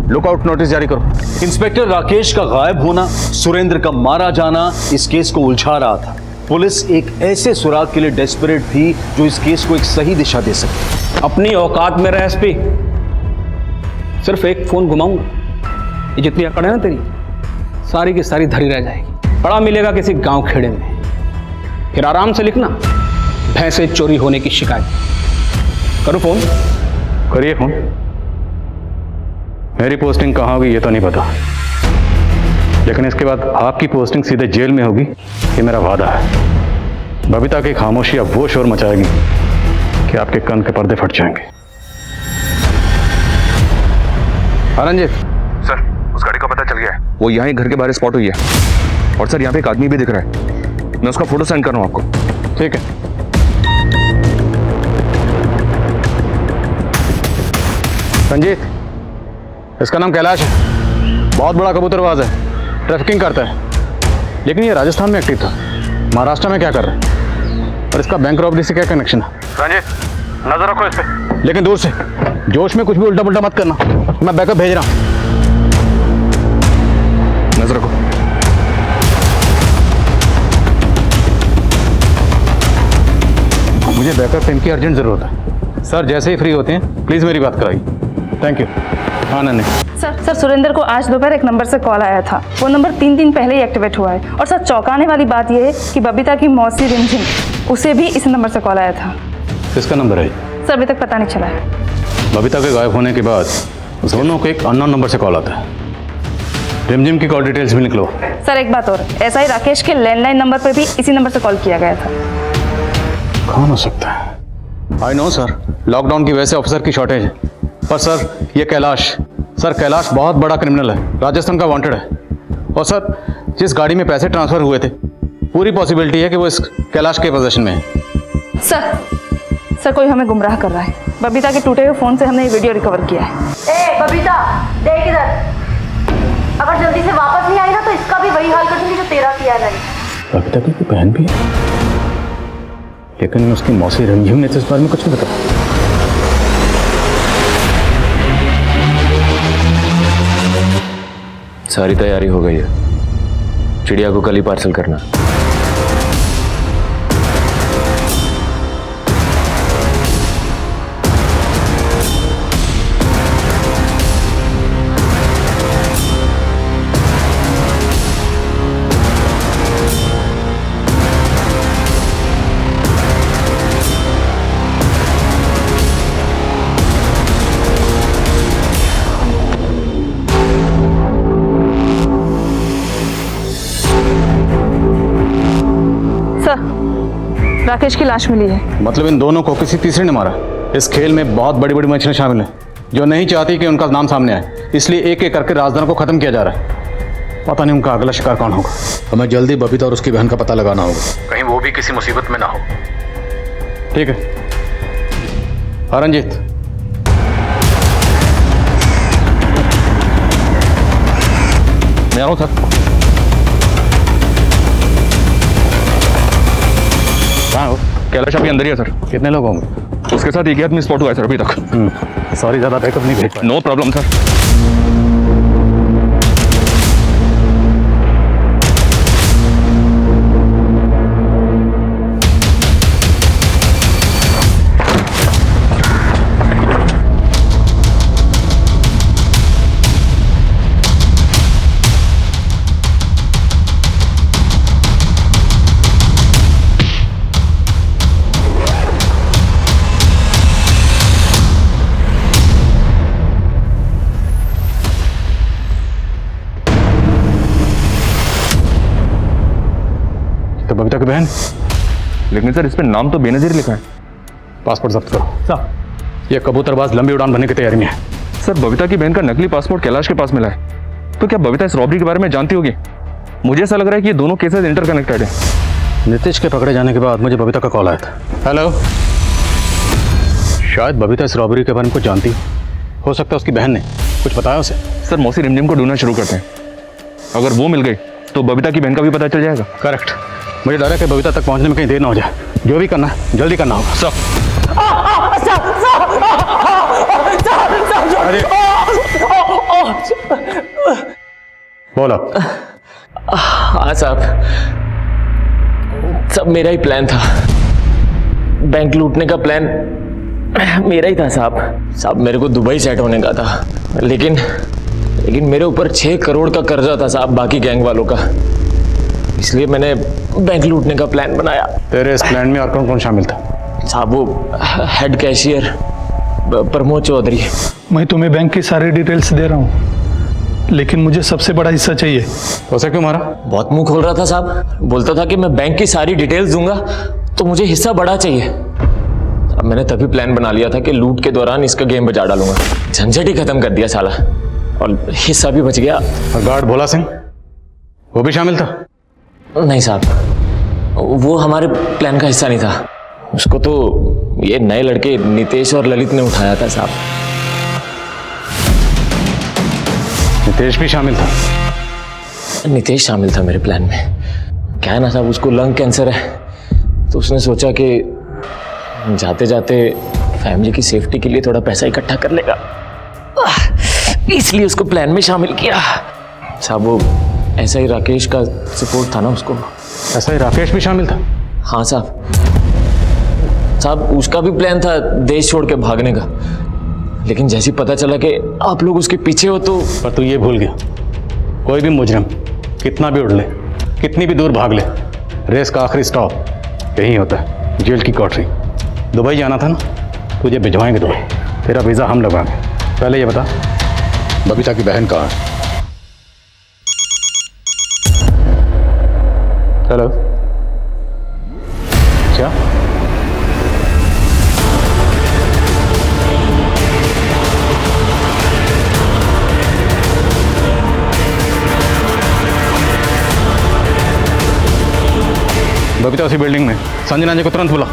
लुकआउट नोटिस जारी करो।
इंस्पेक्टर राकेश का गायब होना, सुरेंद्र का मारा जाना इस केस को उलझा रहा था। पुलिस एक ऐसे सुराग के लिए डेस्परेट थी जो इस केस को एक सही दिशा दे सके।
अपनी औकात में रह एसपी, सिर्फ एक फोन घुमाऊंगा, ये जितनी अकड़ है ना तेरी, सारी की सारी धरी रह जाएगी। पड़ा मिलेगा किसी गांव खेड़े में, फिर आराम से लिखना भैंसे चोरी होने की शिकायत। करो फोन।
करिए फोन। मेरी पोस्टिंग कहाँ होगी ये तो नहीं पता, लेकिन इसके बाद आपकी पोस्टिंग सीधे जेल में होगी, ये मेरा वादा है। बबीता की खामोशी अब वो शोर मचाएगी कि आपके कान के पर्दे फट जाएंगे।
आनंद सर, उस गाड़ी का पता चल गया है, वो यहाँ ही घर के बाहर स्पॉट हुई है। और सर यहाँ पे एक आदमी भी दिख रहा है, मैं उसका फोटो सेंड कर रहा हूँ आपको।
ठीक है। रंजीत, इसका नाम कैलाश है, बहुत बड़ा कबूतरबाज है, ट्रैफिकिंग करता है, लेकिन ये राजस्थान में एक्टिव था। महाराष्ट्र में क्या कर रहा है और इसका बैंक रॉबरी से क्या कनेक्शन है? रंजीत, नजर रखो इस पे, लेकिन दूर से। जोश में कुछ भी उल्टा पुल्टा मत करना, मैं बैकअप भेज रहा हूँ।
नजर रखो।
मुझे बैकअप टीम की अर्जेंट जरूरत है सर, जैसे ही फ्री होते हैं प्लीज मेरी बात कराइए। Thank you. हाँ नहीं
सर सुरेंद्र को आज दोपहर एक नंबर से कॉल आया था। वो नंबर 3 दिन पहले ही एक्टिवेट हुआ है। और सर चौंकाने वाली बात यह है कि बबीता की मौसी रिमझिम, उसे भी इस नंबर से कॉल आया था।
किसका नंबर है?
सर अभी तक पता नहीं चला है।
बबीता के गायब होने के बाद दोनों को एक अननोन नंबर से कॉल आता है। रिमझिम की कॉल डिटेल्स भी निकलो।
सर एक बात और, ऐसा ही राकेश के लैंडलाइन नंबर पर भी इसी नंबर से कॉल किया गया था।
कौन हो सकता है? आई नो सर, लॉकडाउन की वजह से ऑफिसर की शॉर्टेज है। पर सर ये कैलाश बहुत बड़ा क्रिमिनल है, राजस्थान का वांटेड है। और सर जिस गाड़ी में पैसे ट्रांसफर हुए थे, पूरी पॉसिबिलिटी है कि वो इस कैलाश के पोजीशन में है।
सर कोई हमें गुमराह कर रहा है। बबीता के टूटे हुए फोन से हमने ये वीडियो रिकवर किया है।
ए बबीता, देख इधर। अगर जल्दी से वापस नहीं आई ना तो इसका भी वही हाल कर दूंगी जो तेरा किया है।
बबीता की बहन भी है, लेकिन उसकी मौसी रिमझिम ने तो इस बारे में कुछ नहीं बताया।
सारी तैयारी हो गई है, चिड़िया को कल ही पार्सल करना।
राकेश की लाश मिली है।
मतलब इन दोनों को किसी तीसरे ने मारा। इस खेल में बहुत बड़ी बड़ी मछलियां शामिल हैं जो नहीं चाहती कि उनका नाम सामने आए, इसलिए एक एक करके राजदारों को खत्म किया जा रहा है। पता नहीं उनका अगला शिकार कौन होगा। हमें जल्दी बबीता और उसकी बहन का पता लगाना होगा, कहीं वो भी किसी मुसीबत में ना हो। ठीक है रंजीत।
मैं आ रहा हूँ सर।
कहाँ हो?
कैलाश अभी अंदर ही है सर।
कितने लोग होंगे?
उसके साथ एक ही आदमी स्पॉट हुआ है सर अभी तक।
सॉरी, ज़्यादा बैकअप नहीं भेज पाया।
No problem sir.
तो बबीता की बहन,
लेकिन सर इस पे नाम तो बेनजीर लिखा है।
पासपोर्ट जब्त करो।
सर
ये कबूतरबाज लंबी उड़ान भरने की तैयारी में है।
सर बबीता की बहन का नकली पासपोर्ट कैलाश के पास मिला है, तो क्या बबीता इस रॉबरी के बारे में जानती होगी? मुझे ऐसा लग रहा है कि ये दोनों केसेस इंटरकनेक्टेड है।
नीतीश के पकड़े जाने के बाद मुझे बबीता का कॉल आया था। हेलो, शायद बबीता इस रॉबरी के बारे में कुछ जानती हो सकता है उसकी बहन ने कुछ बताया उसे।
सर मौसी रिमझिम को ढूंढना शुरू करते हैं, अगर वो मिल गई तो बबीता की बहन का भी पता चल जाएगा।
करेक्ट। मुझे डर है कि बबीता तक पहुंचने में कहीं देर ना हो जाए। जो भी करना है जल्दी करना होगा। सब अरे बोलो।
हाँ साहब, सब मेरा ही प्लान था। बैंक लूटने का प्लान मेरा ही था साहब। मेरे को दुबई सेट होने का था, लेकिन मेरे ऊपर 6 करोड़ का कर्जा था साहब बाकी गैंग वालों का, इसलिए मैंने बैंक लूटने का प्लान बनाया।
तेरे इस प्लान में और कौन कौन शामिल था?
साहब वो हेड कैशियर प्रमोद चौधरी।
मैं तुम्हें बैंक की सारी डिटेल्स दे रहा हूँ, लेकिन मुझे सबसे बड़ा हिस्सा चाहिए।
उसे क्यों मारा?
बहुत मुंह खोल रहा था साहब, बोलता था कि मैं बैंक की सारी डिटेल्स दूंगा तो मुझे हिस्सा बड़ा चाहिए। अब मैंने तभी प्लान बना लिया था कि लूट के दौरान इसका गेम बजा डालूंगा। झंझट ही खत्म कर दिया साला, और हिस्सा भी बच गया।
और गार्ड भोला सिंह, वो भी शामिल था?
नहीं साहब, वो हमारे प्लान का हिस्सा नहीं था। उसको तो ये नए लड़के नितेश और ललित ने उठाया था साहब।
नितेश भी शामिल था?
नितेश शामिल था मेरे प्लान में। क्या है ना साहब, उसको लंग कैंसर है, तो उसने सोचा कि जाते जाते फैमिली की सेफ्टी के लिए थोड़ा पैसा इकट्ठा कर लेगा, इसलिए उसको प्लान में शामिल किया साहब। वो ऐसा ही राकेश का सपोर्ट था ना उसको।
ऐसा ही राकेश भी शामिल था?
हाँ साहब, उसका भी प्लान था देश छोड़ के भागने का, लेकिन जैसे ही पता चला कि आप लोग उसके पीछे हो तो।
पर तू ये भूल गया, कोई भी मुजरिम कितना भी उड़ ले, कितनी भी दूर भाग ले, रेस का आखिरी स्टॉप यही होता है, जेल की कोठरी। दुबई जाना था ना, तुझे भिजवाएंगे दुबई, तेरा वीज़ा हम लगवाएंगे। पहले ये बता, बबीता की बहन कहाँ है? हेलो, क्या? बबीता उसी बिल्डिंग में, संजना जी को तुरंत बुला।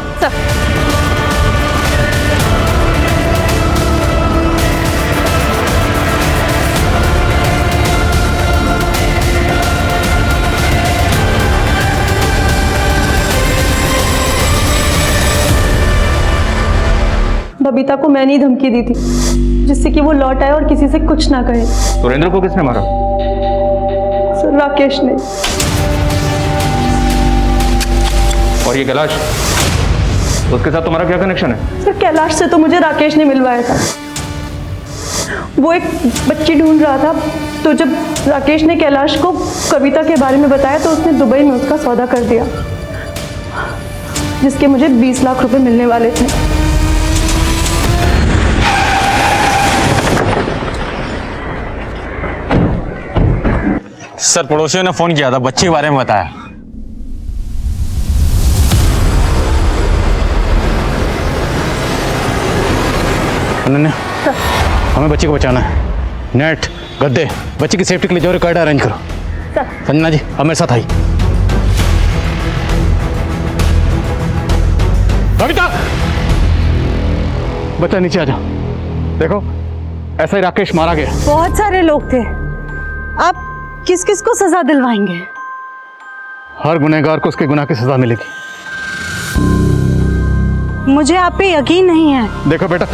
बबीता को मैंने ही धमकी दी थी जिससे कि वो लौट आए और किसी से कुछ ना कहे।
सुरेंद्र को किसने मारा?
सर राकेश ने।
और ये कैलाश, उसके साथ तुम्हारा क्या कनेक्शन है?
सर कैलाश से तो मुझे राकेश ने मिलवाया था। वो एक बच्ची ढूंढ रहा था, तो जब राकेश ने कैलाश को कविता के बारे में बताया तो उसने दुबई में उसका सौदा कर दिया, जिसके मुझे 20 लाख रुपए मिलने वाले थे।
सर पड़ोसियों ने फोन किया था, बच्ची के बारे में बताया।
अनन्या, हमें बच्ची को बचाना है। नेट, गद्दे, बच्ची की सेफ्टी के लिए जरूरी कॉरिडोर अरेंज करो। संजना जी, अब मेरे साथ आई। बबीता, बच्चा नीचे आ जाओ। देखो, ऐसा ही राकेश मारा गया।
बहुत सारे लोग थे, आप किस किस को सजा दिलवाएंगे?
हर गुनहगार को उसके गुनाह की सजा मिलेगी।
मुझे आप पे यकीन नहीं है।
देखो बेटा,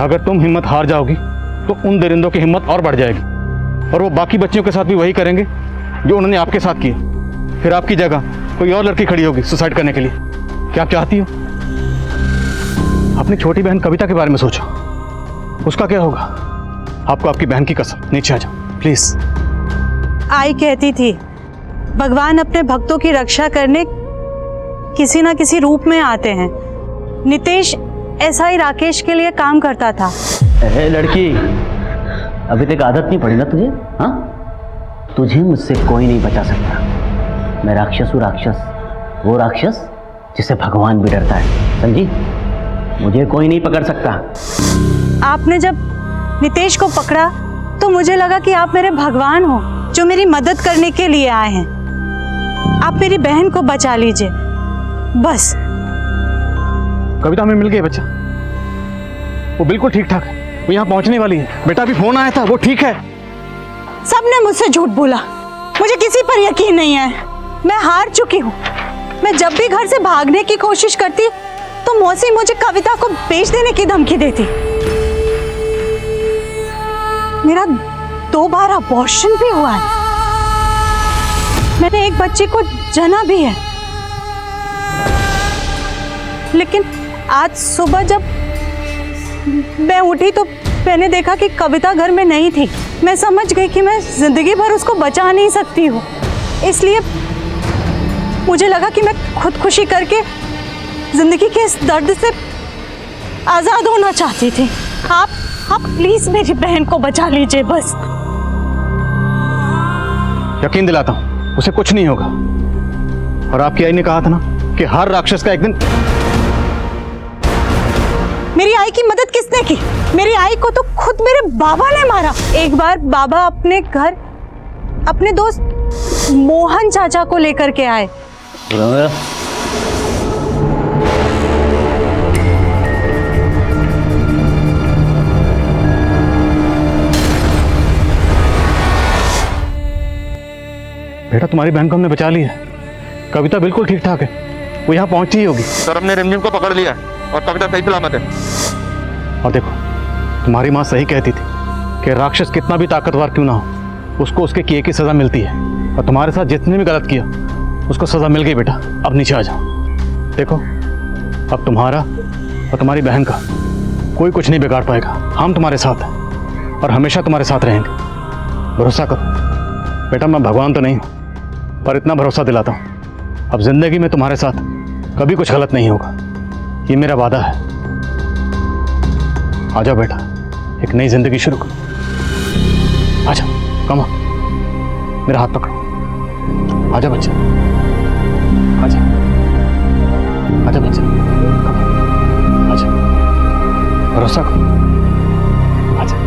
अगर तुम हिम्मत हार जाओगी तो उन दरिंदों की हिम्मत और बढ़ जाएगी, और वो बाकी बच्चियों के साथ भी वही करेंगे जो उन्होंने आपके साथ किए। फिर आपकी जगह कोई और लड़की खड़ी होगी सुसाइड करने के लिए। क्या आप चाहती हो? अपनी छोटी बहन कविता के बारे में सोचो, उसका क्या होगा? आपको आपकी बहन की कसम, नीचे आ जाओ प्लीज।
आई कहती थी भगवान अपने भक्तों की रक्षा करने किसी ना किसी रूप में आते हैं। नितेश ऐसा ही राकेश के लिए काम करता था।
लड़की, अभी तक आदत नहीं पड़ी ना तुझे? हाँ, तुझे मुझसे कोई नहीं बचा सकता। मैं राक्षस हूँ, राक्षस, वो राक्षस जिसे भगवान भी डरता है, समझी? मुझे कोई नहीं पकड़ सकता।
आपने जब नितेश को पकड़ा तो मुझे लगा कि आप मेरे भगवान हो जो मेरी मदद करने के लिए आए हैं। आप मेरी बहन को बचा लीजिए बस।
कविता हमें मिल गया बच्चा, वो बिल्कुल ठीक ठाक है, वो यहाँ पहुँचने वाली है। बेटा अभी फोन आया था, वो ठीक है।
सबने मुझसे झूठ बोला, मुझे किसी पर यकीन नहीं है। मैं हार चुकी हूँ। मैं जब भी घर से भागने की कोशिश करती तो मौसी मुझे कविता को बेच देने की धमकी देती। मेरा 2 बार अबॉर्शन भी हुआ है। मैंने एक बच्चे को जना भी है। लेकिन आज सुबह जब मैं उठी तो मैंने देखा कि कविता घर में नहीं थी। मैं समझ गई कि मैं जिंदगी भर उसको बचा नहीं सकती हूँ, इसलिए मुझे लगा कि मैं खुदकुशी करके जिंदगी के इस दर्द से आजाद होना चाहती थी। आप प्लीज मेरी बहन को बचा लीजिए बस।
यकीन दिलाता हूं, उसे कुछ नहीं होगा। और आपकी आई ने कहा था ना कि हर राक्षस का एक दिन।
मेरी आई की मदद किसने की? मेरी आई को तो खुद मेरे बाबा ने मारा। एक बार बाबा अपने घर अपने दोस्त मोहन चाचा को लेकर के आए।
बेटा तुम्हारी बहन को हमने बचा लिया। कविता बिल्कुल ठीक ठाक है, वो यहाँ पहुंची ही होगी।
सर हमने रिमझिम को पकड़ लिया और कविता सही सलामत है।
और देखो, तुम्हारी माँ सही कहती थी कि राक्षस कितना भी ताकतवर क्यों ना हो, उसको उसके किए की सजा मिलती है। और तुम्हारे साथ जितने भी गलत किया उसको सजा मिल गई। बेटा अब नीचे आ जाओ। देखो अब तुम्हारा और तुम्हारी बहन का कोई कुछ नहीं बिगाड़ पाएगा। हम तुम्हारे साथ हैं और हमेशा तुम्हारे साथ रहेंगे। भरोसा करो बेटा, मैं भगवान तो नहीं हूँ, पर इतना भरोसा दिलाता हूँ, अब जिंदगी में तुम्हारे साथ कभी कुछ गलत नहीं होगा, ये मेरा वादा है। आ जाओ बेटा, एक नई जिंदगी शुरू करो। आ जाओ, कम मेरा हाथ पकड़ो। आ जाओ बच्चा, आ जाओ, आ जाओ बच्चा, आ जाओ, भरोसा करो, आ जाओ।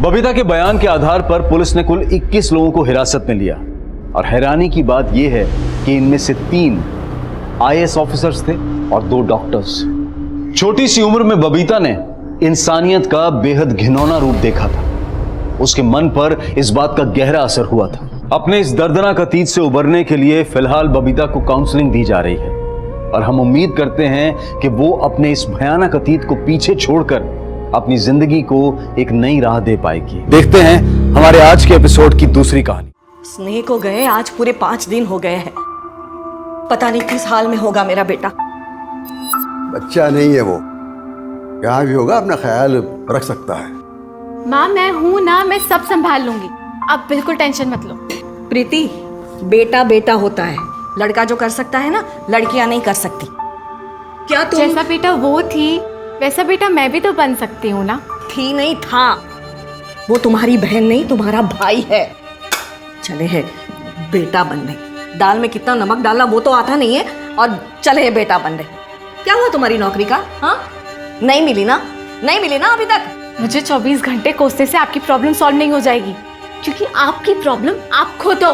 बबीता के बयान के आधार पर पुलिस ने कुल 21 लोगों को हिरासत में लिया और हैरानी की बात यह है कि इनमें से 3 आईएएस ऑफिसर्स थे और 2 डॉक्टर्स। छोटी सी उम्र में बबीता ने इंसानियत का बेहद घिनौना रूप देखा था। उसके मन पर इस बात का गहरा असर हुआ था। अपने इस दर्दनाक अतीत से उबरने के लिए फिलहाल बबीता को काउंसलिंग दी जा रही है और हम उम्मीद करते हैं कि वो अपने इस भयानक अतीत को पीछे छोड़कर अपनी जिंदगी को एक नई राह दे पाएगी। देखते हैं हमारे आज के एपिसोड की दूसरी कहानी।
स्नेह को गए आज पूरे 5 दिन हो गए हैं। पता नहीं किस हाल में होगा मेरा बेटा।
बच्चा नहीं है वो, यहाँ भी होगा, अपना ख्याल रख सकता है।
माँ मैं हूँ ना, मैं सब संभाल लूंगी, आप बिल्कुल टेंशन मत लो।
प्रीति, बेटा बेटा होता है, लड़का जो कर सकता है ना, लड़कियां नहीं कर सकती। क्या तुम
जैसा बेटा वो थी वैसा बेटा मैं भी तो बन सकती हूँ ना।
थी नहीं था, वो तुम्हारी बहन नहीं तुम्हारा भाई है। चले है बेटा बनने, दाल में कितना नमक डालना वो तो आता नहीं है और चले है बेटा बनने। क्या हुआ तुम्हारी नौकरी का? हाँ, नहीं मिली ना, नहीं मिली ना अभी तक।
मुझे 24 घंटे कोसने से आपकी प्रॉब्लम सॉल्व नहीं हो जाएगी, क्योंकि आपकी प्रॉब्लम आप खुद हो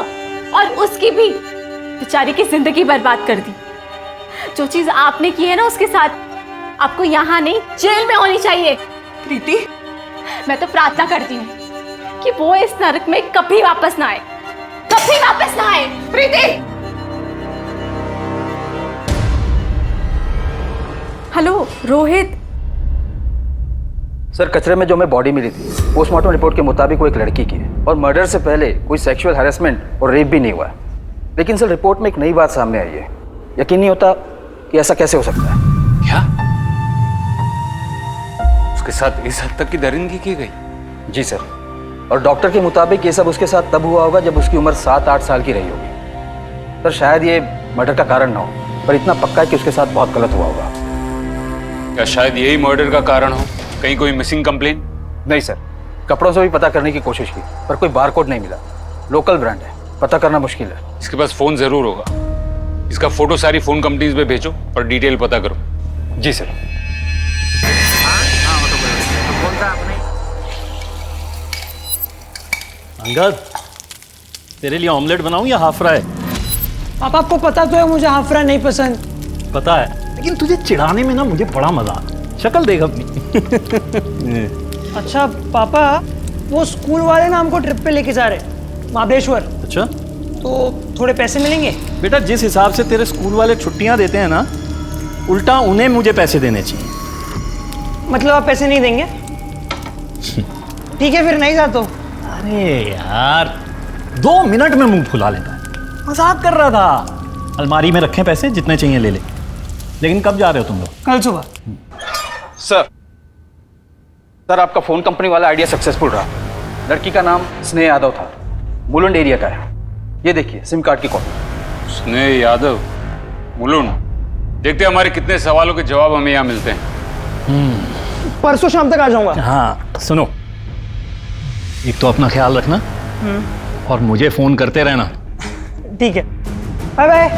और उसकी भी बेचारी की जिंदगी बर्बाद कर दी। जो चीज आपने की है ना उसके साथ आपको यहाँ नहीं जेल में होनी चाहिए।
प्रीति,
मैं तो प्रार्थना करती हूँ कि वो इस नरक में कभी वापस ना आए, कभी वापस ना आए।
प्रीति,
हेलो रोहित।
सर, कचरे में जो हमें बॉडी मिली थी पोस्टमार्टम रिपोर्ट के मुताबिक वो एक लड़की की है और मर्डर से पहले कोई सेक्सुअल हैरेसमेंट और रेप भी नहीं हुआ है। लेकिन सर रिपोर्ट में एक नई बात सामने आई है। यकीन नहीं होता कि ऐसा कैसे हो सकता है।
क्या उसके साथ इस हद तक की दरिंदगी की गई?
जी सर, और डॉक्टर के मुताबिक ये सब उसके साथ तब हुआ होगा जब उसकी उम्र 7-8 साल की रही होगी। सर शायद ये मर्डर का कारण ना हो, पर इतना पक्का है कि उसके साथ बहुत गलत हुआ होगा।
क्या शायद यही मर्डर का कारण हो? कहीं कोई मिसिंग कंप्लेन?
नहीं सर, कपड़ों से भी पता करने की कोशिश की पर कोई बारकोड नहीं मिला। लोकल ब्रांड है, पता करना मुश्किल है।
इसके पास फोन जरूर होगा, इसका फोटो सारी फोन कंपनीज में भेजो और डिटेल पता करो।
जी सर।
अंगद, तेरे लिए ऑमलेट बनाऊं या हाफ फ्राई?
पापा आपको पता तो है मुझे हाफ फ्राई नहीं पसंद।
पता है, लेकिन तुझे चिढ़ाने में ना मुझे बड़ा मजा आता। शक्ल देख अपनी।
अच्छा पापा, वो स्कूल वाले ना हमको ट्रिप पे लेके जा रहे महाबलेश्वर।
अच्छा,
तो थोड़े पैसे मिलेंगे?
बेटा जिस हिसाब से तेरे स्कूल वाले छुट्टियां देते हैं ना, उल्टा उन्हें मुझे पैसे देने चाहिए।
मतलब आप पैसे नहीं देंगे? ठीक है फिर नहीं जाता।
अरे यार, 2 मिनट में मुंह फुला लेता है। मजाक कर रहा था। अलमारी में रखे पैसे, जितने चाहिए ले ले। लेकिन कब जा रहे हो तुम लोग?
कल सुबह।
सर आपका फोन कंपनी वाला आइडिया सक्सेसफुल रहा। लड़की का नाम स्नेह यादव था, मुलुंड एरिया का है। ये देखिए सिम कार्ड की कॉपी।
स्नेह यादव, मुलुंड। देखते हैं हमारे कितने सवालों के जवाब हमें यहाँ मिलते हैं।
परसों शाम तक आ जाऊंगा।
हाँ सुनो, एक तो अपना ख्याल रखना और मुझे फोन करते रहना।
ठीक है, बाय बाय।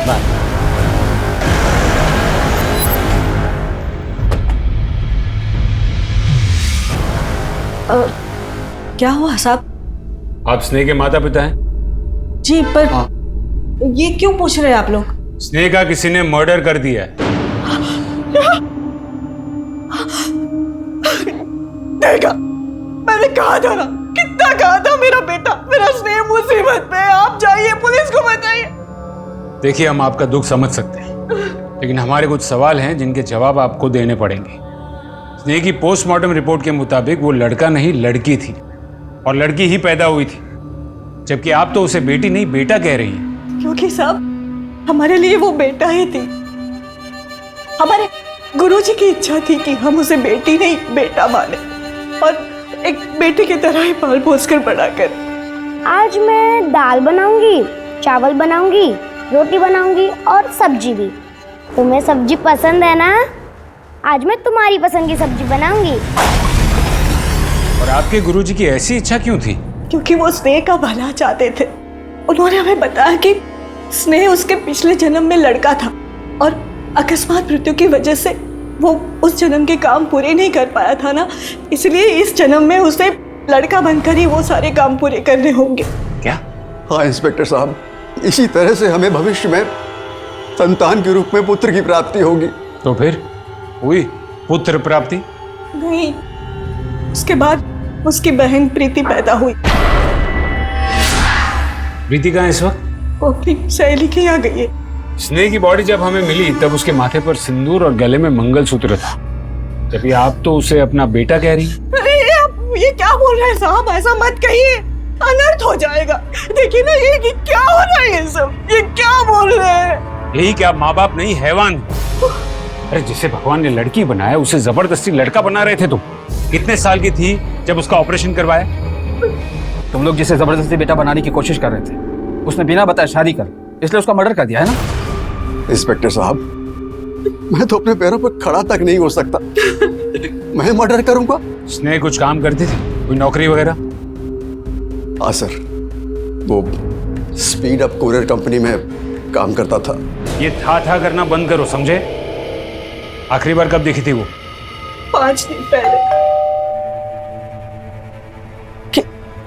क्या हुआ साहब?
आप स्नेह के माता पिता हैं?
जी, पर ये क्यों पूछ रहे हैं आप लोग?
स्नेह का किसी ने मर्डर कर दिया है।
देगा। मैंने कहा था ना, कितना कहा था मेरा बेटा, मेरा स्नेह मुसीबत में, आप जाइए पुलिस को बताइए।
देखिए, हम आपका दुख समझ सकते हैं, लेकिन हमारे कुछ सवाल हैं जिनके जवाब आपको देने पड़ेंगे। स्नेह की पोस्टमार्टम रिपोर्ट के मुताबिक वो लड़का नहीं लड़की थी, और लड़की ही पैदा हुई थी, जबकि आप तो उसे बेटी नहीं बेटा कह रही हैं।
क्योंकि साहब हमारे लिए वो बेटा ही थी। हमारे गुरुजी की इच्छा थी कि हम उसे बेटी नहीं बेटा माने और एक बेटे की तरह ही पाल पोस कर बड़ा करें।
आज मैं दाल बनाऊंगी, चावल बनाऊंगी, रोटी बनाऊंगी और सब्जी भी। तुम्हें सब्जी पसंद है ना? आज मैं तुम्हारी पसंद की सब्जी बनाऊंगी।
और आपके गुरुजी की ऐसी इच्छा क्यों थी?
क्योंकि वो स्नेह का भला चाहते थे। उन्होंने हमें बताया कि स्नेह उसके पिछले जन्म में लड़का था और अकस्मात मृत्यु की वजह से वो उस जन्म के काम पूरे नहीं कर पाया था ना, इसलिए इस जन्म में उसे लड़का बनकर ही वो सारे काम पूरे करने होंगे।
क्या?
हाँ इंस्पेक्टर साहब, इसी तरह से हमें भविष्य में संतान के रूप में पुत्र की प्राप्ति होगी।
तो फिर हुई पुत्र प्राप्ति?
नहीं, उसके बाद उसकी बहन प्रीति पैदा हुई।
प्रीति कहाँ इस वक्त?
वो अपनी सहेली के यहाँ गई है।
स्नेह की बॉडी जब हमें मिली तब उसके माथे पर सिंदूर और गले में मंगलसूत्र था, जबकि आप तो उसे अपना बेटा कह रही।
अरे आप ये क्या बोल रहे हैं साहब, ऐसा मत कहिए, अनर्थ हो जाएगा। देखिए ना ये क्या हो रहा है, ये सब ये क्या बोल रहे हैं?
यही क्या, माँ बाप नहीं हैवान? अरे जिसे भगवान ने लड़की बनाया उसे जबरदस्ती लड़का बना रहे थे तुम। कितने साल की थी जब उसका ऑपरेशन करवाया?
तुम लोग जिसे जबरदस्ती बेटा बनाने की कोशिश कर रहे थे, उसने बिना बताए शादी कर, इसलिए उसका मर्डर कर दिया है ना?
इंस्पेक्टर साहब, मैं तो अपने पैरों पर खड़ा तक नहीं हो सकता, मैं मर्डर करूंगा?
स्नेह कुछ काम करती थी, कोई नौकरी वगैरह?
हाँ सर, वो स्पीड अप कुरियर कंपनी में काम करता था।
ये था करना बंद करो, समझे? आखिरी बार कब देखी थी वो?
5 दिन पहले।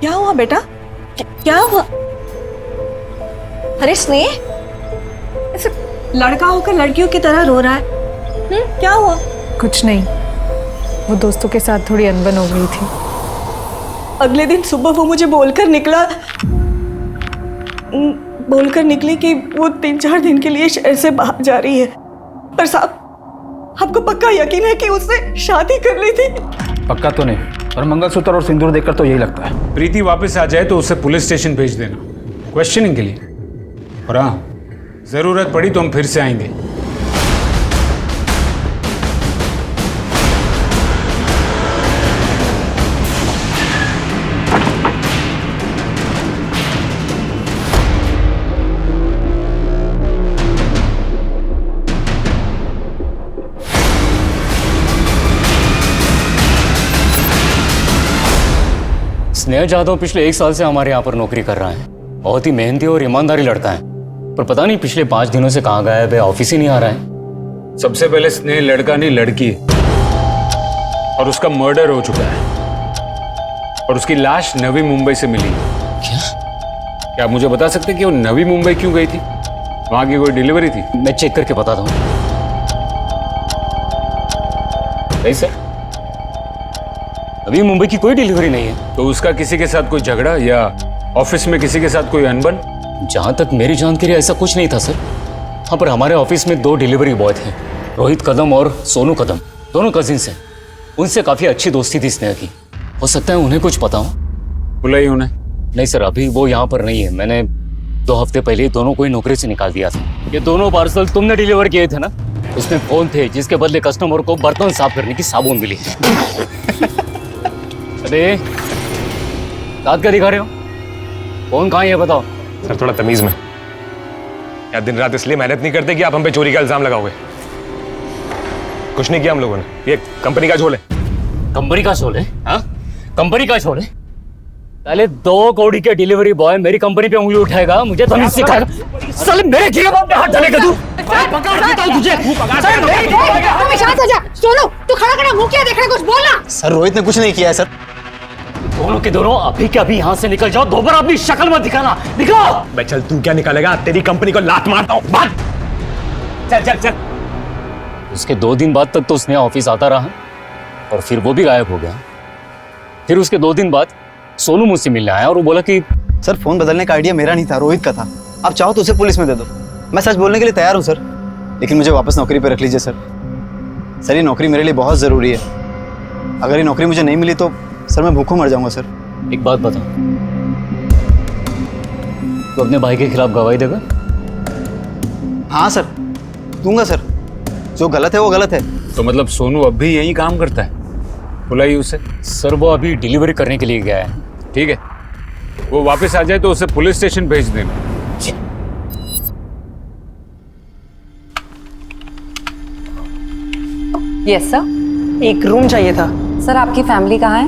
क्या हुआ बेटा, क्या हुआ? अरे स्नेह, ऐसे लड़का होकर लड़कियों की तरह रो रहा है, क्या हुआ? कुछ नहीं, वो दोस्तों के साथ थोड़ी अनबन हो गई थी। अगले दिन सुबह वो मुझे बोलकर निकली कि वो 3-4 दिन के लिए शहर से बाहर जा रही है। पर साहब, आपको पक्का यकीन है कि उसने शादी कर ली थी?
पक्का तो नहीं, और मंगलसूत्र और सिंदूर देखकर तो यही लगता है।
प्रीति वापस आ जाए तो उसे पुलिस स्टेशन भेज देना, क्वेश्चनिंग के लिए। और हाँ, जरूरत पड़ी तो हम फिर से आएंगे।
स्नेह जाधव पिछले 1 साल से हमारे यहाँ पर नौकरी कर रहा है। बहुत ही मेहनती और ईमानदारी लड़का है, पर पता नहीं पिछले 5 दिनों से कहाँ गायब है, ऑफिस ही नहीं आ रहा है।
सबसे पहले स्नेह लड़का नहीं लड़की, और उसका मर्डर हो चुका है, और उसकी लाश नवी मुंबई से मिली। क्या आप मुझे बता सकते कि वो नवी मुंबई क्यों गई थी? वहां की कोई डिलीवरी थी?
मैं चेक करके बताता हूँ। नहीं सर, अभी मुंबई की कोई डिलीवरी नहीं है।
तो उसका किसी के साथ कोई झगड़ा या ऑफिस में किसी के साथ कोई अनबन?
जहां तक मेरी जानकारी ऐसा कुछ नहीं था सर। हाँ, पर हमारे ऑफिस में 2 डिलीवरी बॉय थे, रोहित कदम और सोनू कदम, दोनों कजिन्स हैं। उनसे काफी अच्छी दोस्ती थी स्नेह की। हो सकता है उन्हें कुछ पता हो।
बुलाई उन्हें?
नहीं सर, अभी वो यहाँ पर नहीं है। मैंने 2 हफ्ते पहले ही दोनों को ही नौकरी से निकाल दिया था। ये दोनों पार्सल तुमने डिलीवर किए थे ना? उसमें फोन थे जिसके बदले कस्टमर को बर्तन साफ करने की साबुन मिली। अरे दांत क्या दिखा रहे हो? फोन कहाँ है बताओ।
सर थोड़ा तमीज में, या दिन रात इसलिए मेहनत नहीं करते कि आप हम पे चोरी का इल्जाम लगाओगे? कुछ नहीं किया हम लोगों ने, ये कंपनी का झोल है।
कंपनी का झोल है? हाँ, कंपनी का झोल है? पहले 2 कौड़ी के डिलीवरी बॉय मेरी कंपनी पे उंगली उठाएगा, मुझे तमीज सिखाएगा। साले मेरे जीवन पे हाथ डालेगा तू? तुझे
सोनू, तू खड़ा खड़ा मुंह क्या देख रहा है, कुछ बोलना।
सर रोहित ने कुछ नहीं किया है सर।
दोनों के दोनों अभी के अभी यहाँ से निकल जाओ, दोबारा अपनी शक्ल मत दिखाना। दिखाओ।
मैं चल, तू क्या निकालेगा? तेरी कंपनी को लात मारता हूँ। भाग, चल चल चल।
उसके 2 दिन बाद तक तो उसने ऑफिस आता रहा और फिर वो भी गायब हो गया। फिर उसके 2 दिन बाद सोनू मुझसे मिलने आया और वो बोला कि
सर फ़ोन बदलने का आइडिया मेरा नहीं था, रोहित का था। आप चाहो तो उसे पुलिस में दे दो। मैं सच बोलने के लिए तैयार हूँ सर, लेकिन मुझे वापस नौकरी पे रख लीजिए सर। सर ये नौकरी मेरे लिए बहुत ज़रूरी है। अगर ये नौकरी मुझे नहीं मिली तो सर मैं भूखों मर जाऊँगा सर।
एक बात बता, तो अपने भाई के खिलाफ गवाही देगा?
हाँ सर, दूंगा सर। जो गलत है वो गलत है।
तो मतलब सोनू अब भी यही काम करता है? बुलाइए उसे।
सर वो अभी डिलीवरी करने के लिए गया है।
ठीक है, वो वापस आ जाए तो उसे पुलिस स्टेशन भेज देना।
Yes sir.
एक रूम चाहिए था।
सर आपकी फैमिली कहाँ है?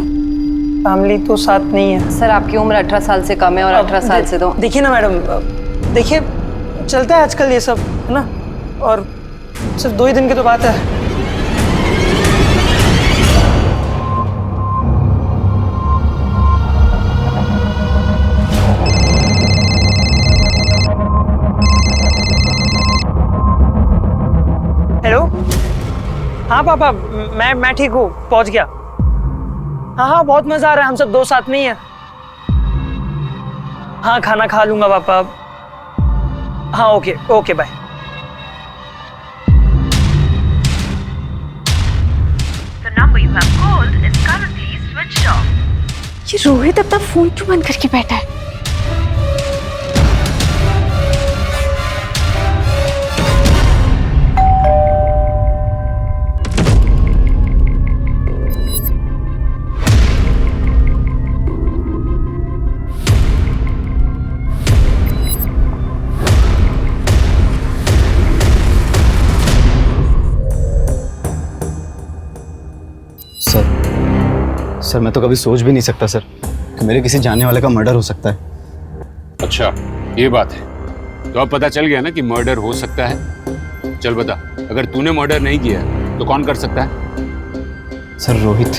फैमिली तो साथ नहीं है।
सर आपकी उम्र 18 साल से कम है और 18 साल से तो
देखिए ना मैडम, देखिए चलता है आजकल ये सब, है ना, और सिर्फ 2 ही दिन की तो बात है। हेलो, हाँ पापा, मैं ठीक हूँ, पहुँच गया। हाँ बहुत मजा आ रहा है, हम सब 2 साथ में ही हैं। हाँ खाना खा लूंगा पापा। हाँ ओके ओके बाय।
ये रोहित अपना फोन क्यों बंद करके बैठा है?
सर मैं तो कभी सोच भी नहीं सकता सर कि मेरे किसी जानने वाले का मर्डर हो सकता है।
अच्छा ये बात है, तो अब पता चल गया ना कि मर्डर हो सकता है। चल बता, अगर तूने मर्डर नहीं किया तो कौन कर सकता है?
सर रोहित।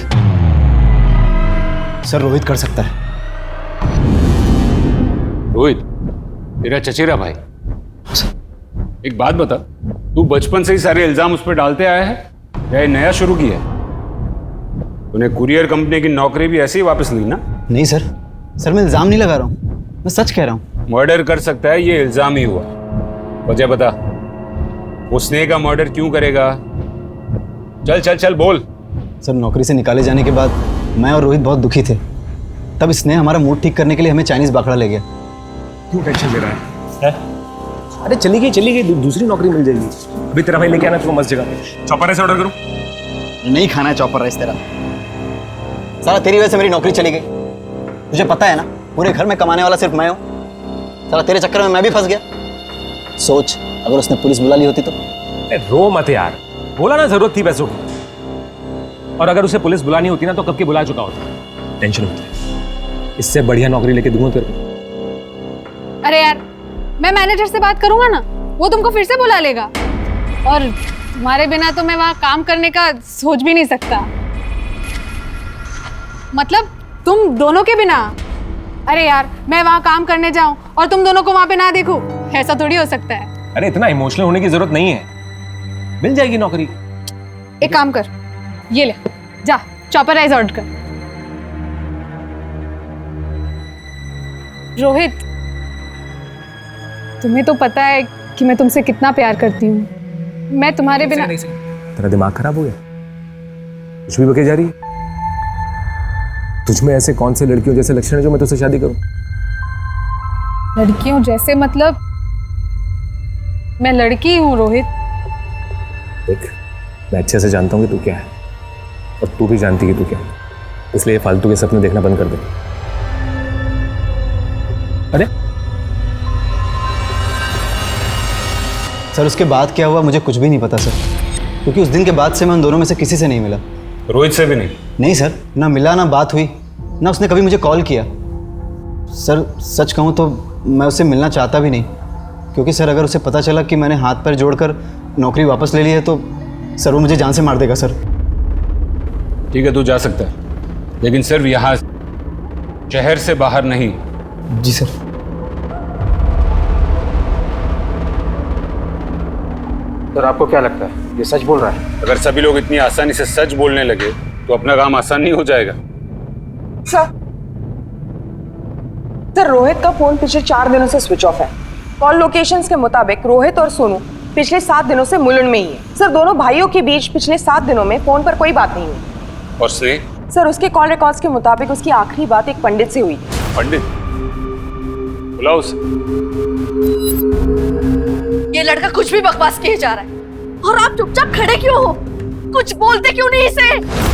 सर रोहित कर सकता है।
रोहित तेरा चचेरा भाई? एक बात बता, तू बचपन से ही सारे इल्जाम उस पर डालते आया है या ये नया शुरू किया है? तूने कुरियर कंपनी की नौकरी भी ऐसे ही वापस ली ना?
नहीं सर, सर मैं इल्जाम नहीं लगा रहा हूँ, मैं सच कह रहा हूँ।
मर्डर कर सकता है ये इल्जाम ही हुआ। वजह बता, वो स्नेह का मर्डर क्यों करेगा? चल चल चल बोल।
सर नौकरी से निकाले जाने के बाद मैं और रोहित बहुत दुखी थे। तब स्नेह हमारा मूड ठीक करने के लिए हमें चाइनीज बाखड़ा ले गया।
क्यों टेंशन ले रहा है? अरे चली गई, दूसरी नौकरी मिल जाएगी। अभी तेरा भाई लेके आना तुम मस्त जगह पे। चॉपर राइस ऑर्डर करूं?
नहीं खाना है चॉपर राइस तेरा। साला तेरी वजह से मेरी नौकरी चली गई। तुझे पता है ना, पूरे घर में कमाने वाला सिर्फ मैं हूँ। साला तेरे चक्कर में मैं भी फंस गया। सोच अगर उसने पुलिस बुला ली होती तो।
रो मत यार, बोला ना जरूरत थी पैसों की। और अगर उसे पुलिस बुलानी होती ना तो कब की बुला चुका होता। टेंशन मत ले, इससे बढ़िया नौकरी लेके दूंगा तेरे को।
अरे यार, मैं मैनेजर से बात करूंगा ना, वो तुमको फिर से बुला लेगा। और तुम्हारे बिना तो मैं वहां काम करने का सोच भी नहीं सकता। मतलब तुम दोनों के बिना? अरे यार, मैं वहां काम करने जाऊं और तुम दोनों को वहां पे ना देखूं, ऐसा थोड़ी हो सकता है।
अरे इतना इमोशनल होने की जरूरत नहीं है, मिल जाएगी नौकरी।
एक काम कर, ये ले, जा चॉपर राइस ऑर्डर कर। रोहित, तुम्हें तो पता है कि मैं तुमसे कितना प्यार करती हूँ। मैं तुम्हारे बिना।
तेरा दिमाग खराब हो गया? कुछ भी बके जा रही है? तुझमें ऐसे कौन से लड़कियों जैसे लक्षण है जो मैं तुझसे शादी करूं?
लड़कियों जैसे मतलब? मैं लड़की हूँ रोहित।
देख, मैं अच्छे से जानता हूँ कि तू क्या है और तू भी जानती है कि तू क्या है, इसलिए फालतू के सपने देखना बंद कर दे। अरे
सर उसके बाद क्या हुआ मुझे कुछ भी नहीं पता सर, क्योंकि उस दिन के बाद से मैं उन दोनों में से किसी से नहीं मिला।
रोहित से भी नहीं?
नहीं सर, ना मिला, ना बात हुई, ना उसने कभी मुझे कॉल किया। सर सच कहूँ तो मैं उससे मिलना चाहता भी नहीं, क्योंकि सर अगर उसे पता चला कि मैंने हाथ पैर जोड़कर नौकरी वापस ले ली है तो सर वो मुझे जान से मार देगा सर।
ठीक है, तू जा सकता है, लेकिन सिर्फ यहाँ, शहर से बाहर नहीं।
जी सर।
सर आपको क्या लगता है ये सच बोल रहा है?
अगर सभी लोग इतनी आसानी से सच बोलने लगे तो अपना काम आसान नहीं हो जाएगा।
सर रोहित का फोन पिछले 4 दिनों से स्विच ऑफ है। कॉल लोकेशंस के मुताबिक रोहित और सोनू पिछले 7 दिनों से मुलुंड में ही है। सर दोनों भाइयों के बीच पिछले 7 दिनों में फोन पर कोई बात नहीं हुई।
और स्नेह?
सर उसके कॉल रिकॉर्ड्स के मुताबिक उसकी आखिरी बात एक पंडित से हुई।
पंडित? बुलाओ उसे।
ये लड़का कुछ भी बकवास किए जा रहा है और आप चुपचाप खड़े क्यों हो? कुछ बोलते क्यों नहीं इसे?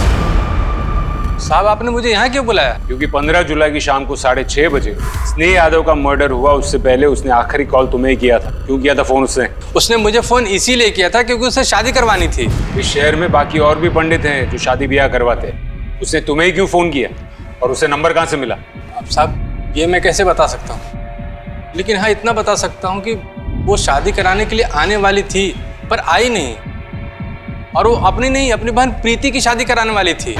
साहब आपने मुझे यहाँ क्यों बुलाया? क्योंकि 15 जुलाई की शाम को 6:30 बजे स्नेह यादव का मर्डर हुआ। उससे पहले उसने आखिरी कॉल तुम्हें किया था। क्यों किया था फोन उसने?
उसने मुझे फोन इसीलिए किया था क्योंकि उसे शादी करवानी थी।
इस शहर में बाकी और भी पंडित हैं जो शादी ब्याह करवाते हैं। उसने तुम्हें ही क्यों फोन किया और उसे नंबर कहाँ से मिला?
अब साहब ये मैं कैसे बता सकता हूँ, लेकिन हाँ इतना बता सकता हूँ कि वो शादी कराने के लिए आने वाली थी पर आई नहीं, और वो अपनी नहीं अपनी बहन प्रीति की शादी कराने वाली थी।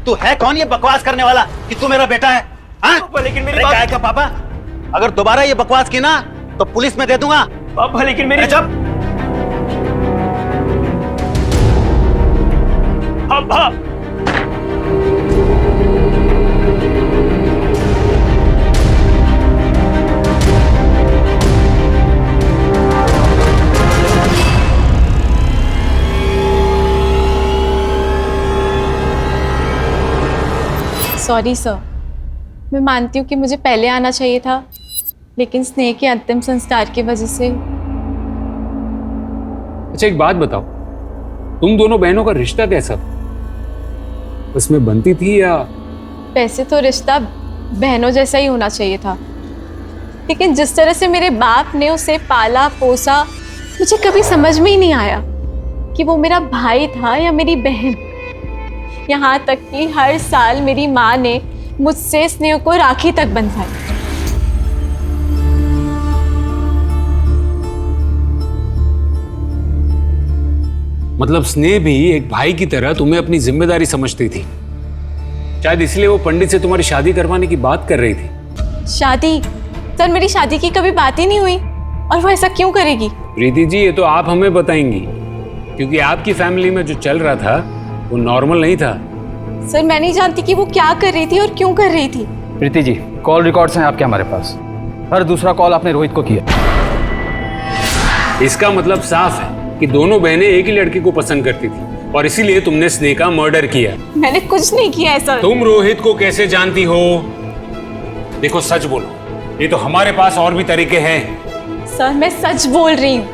तू है कौन ये बकवास करने वाला कि तू मेरा बेटा है? हाँ?
लेकिन मेरी
बात का पापा, अगर दोबारा ये बकवास की ना तो पुलिस में दे दूंगा।
पापा लेकिन मेरी
जब
पापा
सॉरी सर, मैं मानती हूँ कि मुझे पहले आना चाहिए था, लेकिन स्नेह के अंतिम संस्कार की वजह से।
अच्छा एक बात बताओ, तुम दोनों बहनों का रिश्ता कैसा? उसमें बनती थी या?
वैसे तो रिश्ता बहनों जैसा ही होना चाहिए था, लेकिन जिस तरह से मेरे बाप ने उसे पाला पोसा, मुझे कभी समझ में ही नहीं आया कि वो मेरा भाई था या मेरी बहन। यहाँ तक कि हर साल मेरी माँ ने मुझसे स्नेह को राखी तक बंधवाई।
मतलब स्नेह भी एक भाई की तरह तुम्हें अपनी जिम्मेदारी समझती थी। शायद इसलिए वो पंडित से तुम्हारी शादी करवाने की बात कर रही थी।
शादी? सर मेरी शादी की कभी बात ही नहीं हुई, और वो ऐसा क्यों करेगी?
प्रीति जी ये तो आप हमें बताएंगी, क्योंकि आपकी फैमिली में जो चल रहा था वो नॉर्मल नहीं था।
सर मैं नहीं जानती कि वो क्या कर रही थी और क्यों कर रही थी।
प्रीति जी कॉल रिकॉर्ड्स हैं आपके हमारे पास। हर दूसरा कॉल आपने रोहित को किया।
इसका मतलब साफ है कि दोनों बहनें एक ही लड़के को पसंद करती थी और इसीलिए तुमने स्नेह का मर्डर किया।
मैंने कुछ नहीं किया ऐसा।
तुम रोहित को कैसे जानती हो? देखो सच बोलो, ये तो हमारे पास और भी तरीके हैं।
सर मैं सच बोल रही हूँ,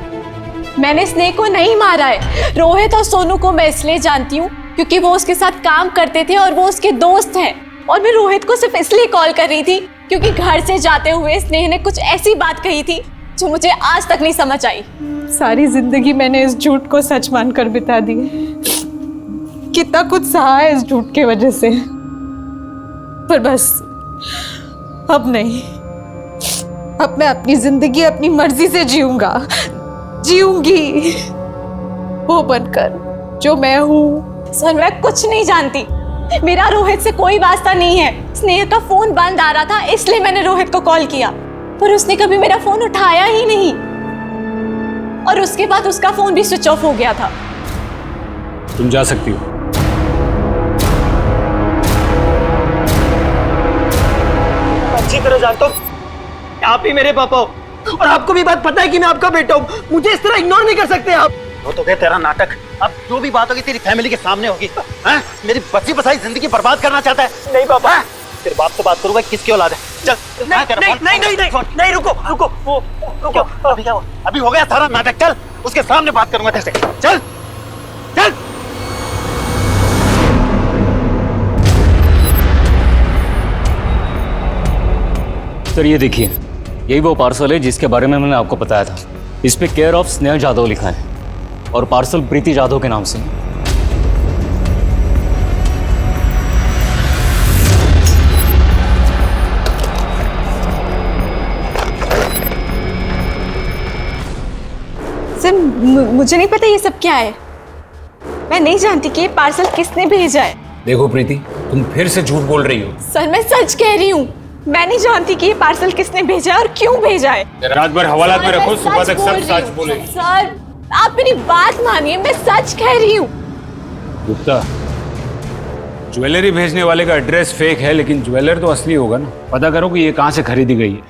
मैंने स्नेह को नहीं मारा है। रोहित और सोनू को मैं इसलिए जानती हूँ क्योंकि वो उसके साथ काम करते थे और वो उसके दोस्त हैं, और मैं रोहित को सिर्फ इसलिए कॉल कर रही थी क्योंकि घर से जाते हुए स्नेह ने कुछ ऐसी बात कही थी जो मुझे आज तक नहीं समझ आई।
सारी जिंदगी मैंने इस झूठ को सच मानकर बिता दी। कितना कुछ सहा है इस झूठ के वजह से, पर बस अब नहीं। अब मैं अपनी जिंदगी अपनी मर्जी से जीऊंगी वो बनकर जो मैं हूँ।
सर मैं कुछ नहीं जानती, मेरा रोहित से कोई वास्ता नहीं है। स्नेह का फोन बंद आ रहा था इसलिए मैंने रोहित को कॉल किया, पर उसने कभी मेरा फोन उठाया ही नहीं, और उसके बाद उसका फोन भी स्विच ऑफ हो गया था।
तुम जा सकती हो।
अच्छी तरह जानता हूँ आप ही मेरे पापा हो, और आपको भी बात पता है कि मैं आपका बेटा हूँ। मुझे इस तरह इग्नोर नहीं कर सकते आप।
वो तो गया तेरा नाटक। अब जो भी बात होगी तेरी फैमिली के सामने होगी। हाँ? मेरी बची बसाई जिंदगी बर्बाद करना चाहता है?
नहीं पापा।
हाँ? तेरे बाप से बात करूंगा किसकी औलाद है। चल
नहीं रुको रुको।
अभी हो गया सारा नाटक। चल उसके सामने बात करूंगा तेरे से। चल चल।
सर ये देखिए, यही वो पार्सल है जिसके बारे में मैंने आपको बताया था। इस पे केयर ऑफ स्नेह जादव लिखा है और पार्सल प्रीति जादव के नाम से।
सर मुझे नहीं पता ये सब क्या है। मैं नहीं जानती कि ये पार्सल किसने भेजा है।
देखो प्रीति, तुम फिर से झूठ बोल रही हो।
सर मैं सच कह रही हूँ, मैं नहीं जानती कि ये पार्सल किसने भेजा है और क्यों भेजा है।
रात भर हवालात में रखो, सुबह तक सब सच बोलेगी।
सर आप मेरी बात मानिए, मैं सच कह रही हूँ।
गुप्ता, ज्वेलरी भेजने वाले का एड्रेस फेक है, लेकिन ज्वेलर तो असली होगा ना। पता करो कि ये कहाँ से खरीदी गई है।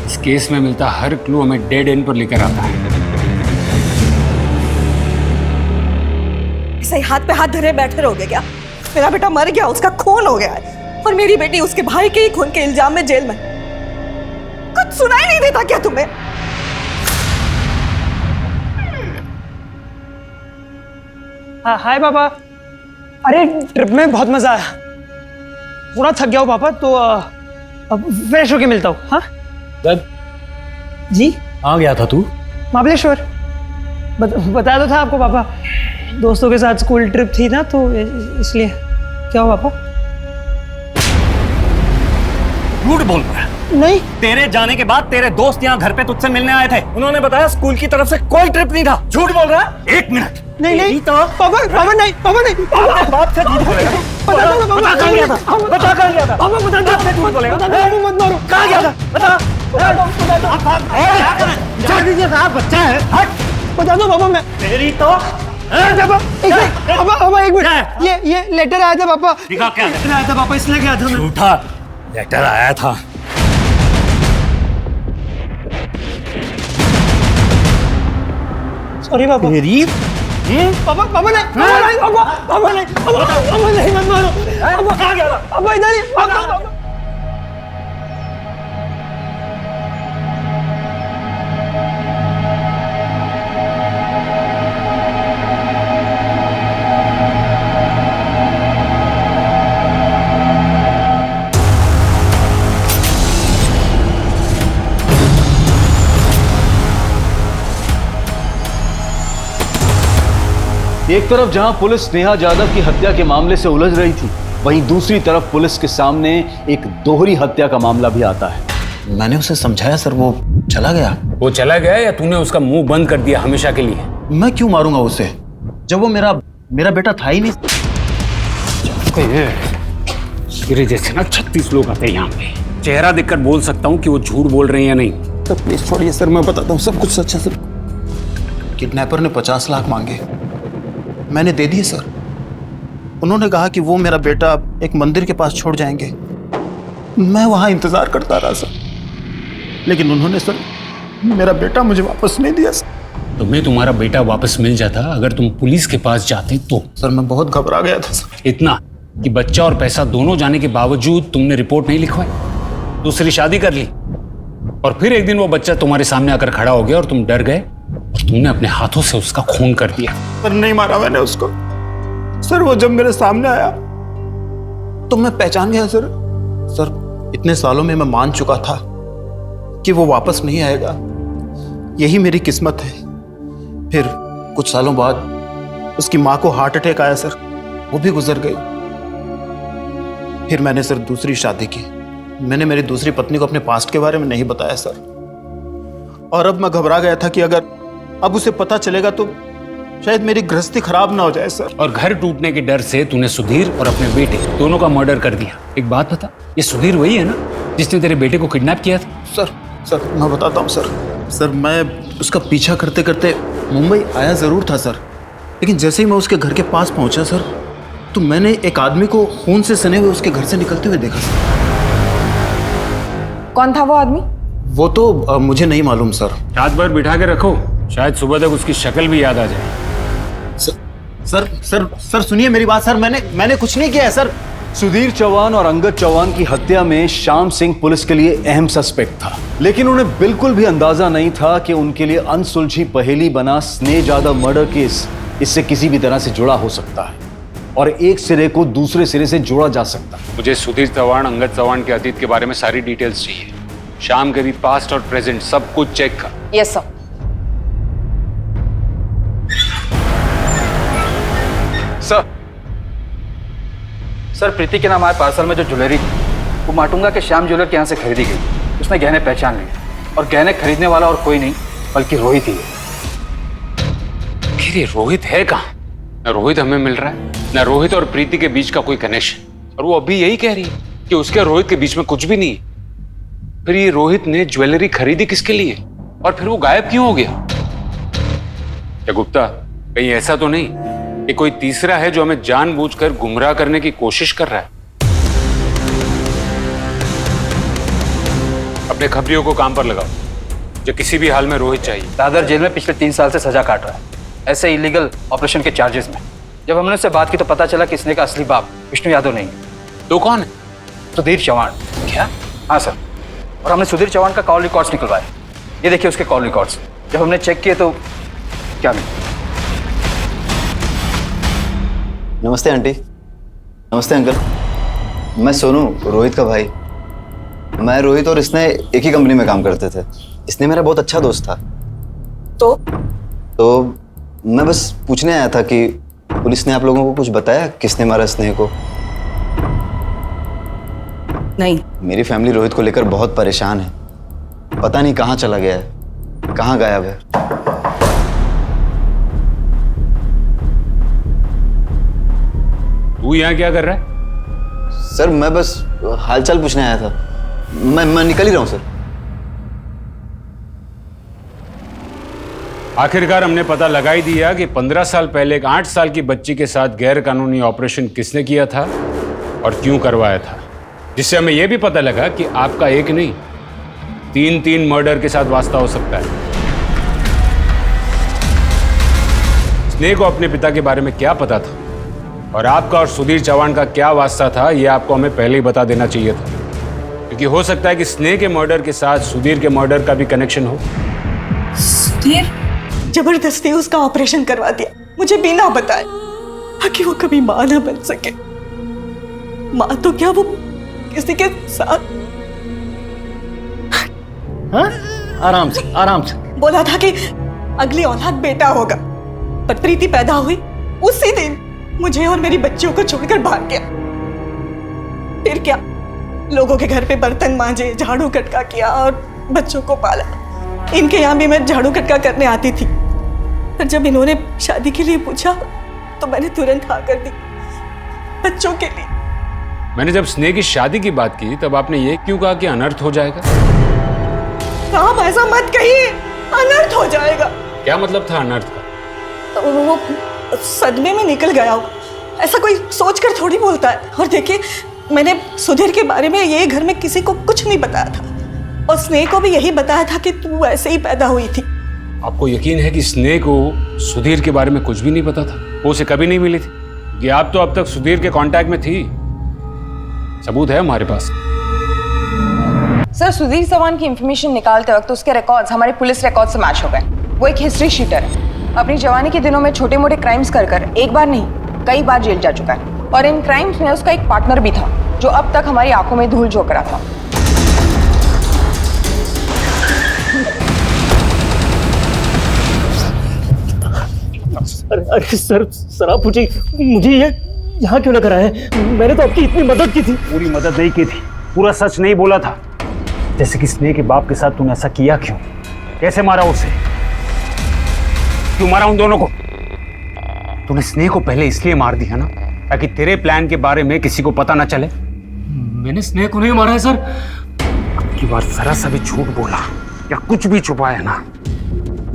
इस केस में मिलता हर क्लू हमें डेड एंड पर लेकर आता है।
सही हाथ पे हाथ धरे बैठे रहोगे क्या? मेरा बेटा मर गया, उसका खून हो गया है और मेरी बेटी उसके भाई के ही खून के इल्जाम में जेल में। कुछ सुनाई नहीं देता क्या तुम्हें?
हाँ हाय पापा। अरे ट्रिप में बहुत मजा आया, पूरा थक गया हूँ पापा, तो अब फ्रेश होके मिलता हूँ। हाँ जी।
कहाँ गया था तू?
महाबलेश्वर। बताया तो था आपको पापा, दोस्तों के साथ स्कूल ट्रिप थी ना, तो इसलिए। क्या हुआ पापा?
झूठ बोल रहा है।
नहीं,
तेरे जाने के बाद तेरे दोस्त यहाँ घर पे तुझसे मिलने आए थे, उन्होंने बताया स्कूल की तरफ से कोई ट्रिप नहीं था। झूठ बोल रहा है। एक मिनट।
नहीं तो पापा नहीं, पापा नहीं,
बात से झूठ बोलेगा। बता कहाँ गया था, बता कहाँ गया था,
पापा बता दो,
झूठ बोलेगा।
मत मारो।
कहाँ गया था, बता। दीजिए साहब, बच्चा है। हट,
बता दो पापा। मैं
तेरी तो
पापा एक मिनट, ये लेटर आया था पापा।
दिखा क्या
लेटर आया था पापा, इसलिए गया था।
झूठा लेटर आया था।
सॉरी पापा।
तेरी
पापा नहीं, पापा नहीं, पापा नहीं, मत मारो।
कहाँ गया था?
पापा इधर ही। पापा
एक तरफ जहां पुलिस स्नेहा यादव की हत्या के मामले से उलझ रही थी, वहीं दूसरी तरफ पुलिस के सामने एक दोहरी हत्या का मामला भी आता है।
मैंने उसे समझाया सर, वो चला गया।
वो चला गया या तूने उसका मुंह बंद कर दिया हमेशा के लिए?
मैं क्यों मारूंगा उसे जब वो मेरा बेटा था ही नहीं।
तेरे जैसे ना 36 लोग आते हैं यहाँ पे, चेहरा देखकर बोल सकता हूँ कि वो झूठ बोल रहे हैं या नहीं।
तो प्लीज छोड़िए सर, मैं बताता हूँ सब कुछ सच है सर। किडनैपर ने 50 लाख मांगे, मैंने दे दिए सर। उन्होंने कहा कि वो मेरा बेटा एक मंदिर के पास छोड़ जाएंगे। मैं वहां इंतजार करता रहा सर, लेकिन उन्होंने सर मेरा बेटा मुझे वापस नहीं दिया सर।
तुम्हें तुम्हारा बेटा वापस मिल जाता अगर तुम पुलिस के पास जाते तो।
सर मैं बहुत घबरा गया था सर।
इतना कि बच्चा और पैसा दोनों जाने के बावजूद तुमने रिपोर्ट नहीं लिखवाई, दूसरी शादी कर ली, और फिर एक दिन वो बच्चा तुम्हारे सामने आकर खड़ा हो गया और तुम डर गए और तुमने अपने हाथों से उसका खून कर दिया।
पर नहीं मारा मैंने उसको सर। वो जब मेरे सामने आया तो मैं पहचान गया सर। सर इतने सालों में मैं मान चुका था कि वो वापस नहीं आएगा, यही मेरी किस्मत है। फिर कुछ सालों बाद उसकी माँ को हार्ट अटैक आया सर, वो भी गुजर गई। फिर मैंने सर दूसरी शादी की। मैंने मेरी दूसरी पत्नी को अपने पास्ट के बारे में नहीं बताया सर, और अब मैं घबरा गया था कि अगर अब उसे पता चलेगा तो शायद मेरी गृहस्थी खराब ना हो जाए सर।
और घर टूटने के डर से तूने सुधीर और अपने बेटे दोनों का मर्डर कर दिया। एक बात बता, ये सुधीर वही है ना जिसने तेरे बेटे को किडनैप किया था?
सर मैं बताता हूँ सर। सर मैं उसका पीछा करते करते मुंबई आया जरूर था सर, लेकिन जैसे ही मैं उसके घर के पास पहुंचा सर, तो मैंने एक आदमी को खून से सने हुए उसके घर से निकलते हुए देखा सर।
कौन था वो आदमी?
वो तो मुझे नहीं मालूम सर।
रात भर बिठा के रखो, शायद सुबह तक उसकी शक्ल भी याद आ जाए।
सर सुनिए मेरी बात सर। मैंने कुछ नहीं किया है सर।
सुधीर चौहान और अंगद चौहान की हत्या में श्याम सिंह पुलिस के लिए अहम सस्पेक्ट था, लेकिन उन्हें बिल्कुल भी अंदाजा नहीं था कि उनके लिए अनसुलझी पहेली बना स्नेह यादव मर्डर केस इससे किसी भी तरह से जुड़ा हो सकता है और एक सिरे को दूसरे सिरे से जोड़ा जा सकता है।
मुझे सुधीर चौहान, अंगद चौहान के अतीत के बारे में सारी डिटेल्स चाहिए। शाम के भी पास्ट और प्रेजेंट सब कुछ चेक कर।
Yes sir.
सर प्रीति के नाम आए पार्सल में जो ज्वेलरी थी वो माटुंगा के श्याम ज्वेलर के यहाँ से खरीदी गई। उसने गहने पहचान लिए और गहने खरीदने वाला और कोई नहीं बल्कि रोहित ही है।
आखिर ये रोहित है कहाँ? ना रोहित हमें मिल रहा है, ना रोहित और प्रीति के बीच का कोई कनेक्शन। और वो अभी यही कह रही है कि उसके और रोहित के बीच में कुछ भी नहीं है। फिर ये रोहित ने ज्वेलरी खरीदी किसके लिए और फिर वो गायब क्यों हो गया? क्या गुप्ता, कहीं ऐसा तो नहीं कि कोई तीसरा है जो हमें जानबूझकर गुमराह करने की कोशिश कर रहा है? अपने खबरियों को काम पर लगाओ, जो किसी भी हाल में रोहित चाहिए।
दादर जेल में पिछले 3 साल से सजा काट रहा है, ऐसे इलीगल ऑपरेशन के चार्जेस में। जब हमने उससे बात की तो पता चला कि स्नेक का असली बाप विष्णु यादव नहीं है।
तो कौन है?
सुधीर चौहान। क्या? हाँ सर, और हमने सुधीर चौहान का कॉल रिकॉर्ड्स निकलवाए। ये देखिए उसके कॉल रिकॉर्ड्स। जब हमने चेक किए तो क्या मिला?
नमस्ते आंटी। नमस्ते अंकल। मैं सोनू, रोहित का भाई। मैं रोहित और इसने एक ही कंपनी में काम करते थे। इसने मेरा बहुत अच्छा दोस्त था। तो मैं बस पूछने आया था कि पुलिस ने आप लोगों को कुछ बताया किसने मारा स्नेह को?
नहीं।
मेरी फैमिली रोहित को लेकर बहुत परेशान है। पता नहीं कहाँ चला गया है, कहाँ गायब है।
तू यहाँ क्या कर रहा है?
सर मैं बस हालचाल पूछने आया था। मैं निकल ही रहा हूँ सर।
आखिरकार हमने पता लगा ही दिया कि 15 साल पहले एक 8 साल की बच्ची के साथ गैर कानूनी ऑपरेशन किसने किया था और क्यों करवाया था, जिससे हमें यह भी पता लगा कि आपका एक नहीं 3 मर्डर के साथ वास्ता हो सकता है। स्नेह को अपने पिता के बारे में क्या पता था और आपका और सुधीर चौहान का क्या वास्ता था, यह आपको हमें पहले ही बता देना चाहिए था, क्योंकि हो सकता है कि स्नेह के मर्डर के साथ सुधीर के मर्डर का भी कनेक्शन हो।
सुधीर जबरदस्ती उसका ऑपरेशन करवा दिया, मुझे बिना बताए, ताकि वो कभी मां ना बन सके। मां तो क्या, वो किसी के साथ।
हाँ? आराम से आराम से।
बोला था कि अगली औलाद बेटा होगा, पर प्रीति पैदा हुई उसी दिन मुझे और मेरी बच्चियों को छोड़कर भाग गया। फिर क्या, लोगों के घर पे बर्तन मांजे, झाड़ू कटका किया और बच्चों को पाला। इनके यहाँ भी मैं झाड़ू कटका करने आती थी, पर जब इन्होंने शादी के लिए पूछा तो मैंने तुरंत हाँ कर दी, बच्चों के लिए।
मैंने जब स्नेह की शादी की बात की तब आपने ये क्यों कहा कि अनर्थ हो जाएगा?
आप ऐसा मत कहिए, अनर्थ हो जाएगा।
क्या मतलब था अनर्थ का?
तो वो सदमे में निकल गया हो, ऐसा कोई सोचकर थोड़ी बोलता है। और देखिए, मैंने सुधीर के बारे में ये घर में किसी को कुछ नहीं बताया था, और स्नेह को भी यही बताया था कि तू ऐसे ही पैदा हुई थी।
आपको यकीन है कि स्नेह को सुधीर के बारे में कुछ भी नहीं पता था? वो उसे कभी नहीं मिली थी कि आप तो अब तक सुधीर के कांटेक्ट में थी। सबूत है हमारे पास।
सर, सुधीर चौहान की इंफॉर्मेशन निकालते वक्त उसके रिकॉर्ड्स हमारे पुलिस रिकॉर्ड से मैच हो गए। वो एक हिस्ट्री शीटर है। अपनी जवानी के दिनों में छोटे मोटे क्राइम्स कर एक बार नहीं कई बार जेल जा चुका है, और इन क्राइम्स में उसका एक पार्टनर भी था जो अब तक हमारी आंखों में धूल झोंक रहा था।
अरे सर आप मुझे ये यहाँ क्यों लग रहा है? मैंने तो आपकी इतनी मदद की थी।
पूरी मदद नहीं की थी, पूरा सच नहीं बोला था। जैसे कि स्नेह के बाप के साथ तूने ऐसा किया क्यों? कैसे मारा उसे? क्यों मारा उन दोनों को? तूने स्नेह को पहले इसलिए मार दिया ना ताकि तेरे प्लान के बारे में किसी को पता ना चले।
मैंने स्नेह को नहीं मारा है सर।
अब की बार जरा सा भी झूठ बोला या कुछ भी छुपाया ना,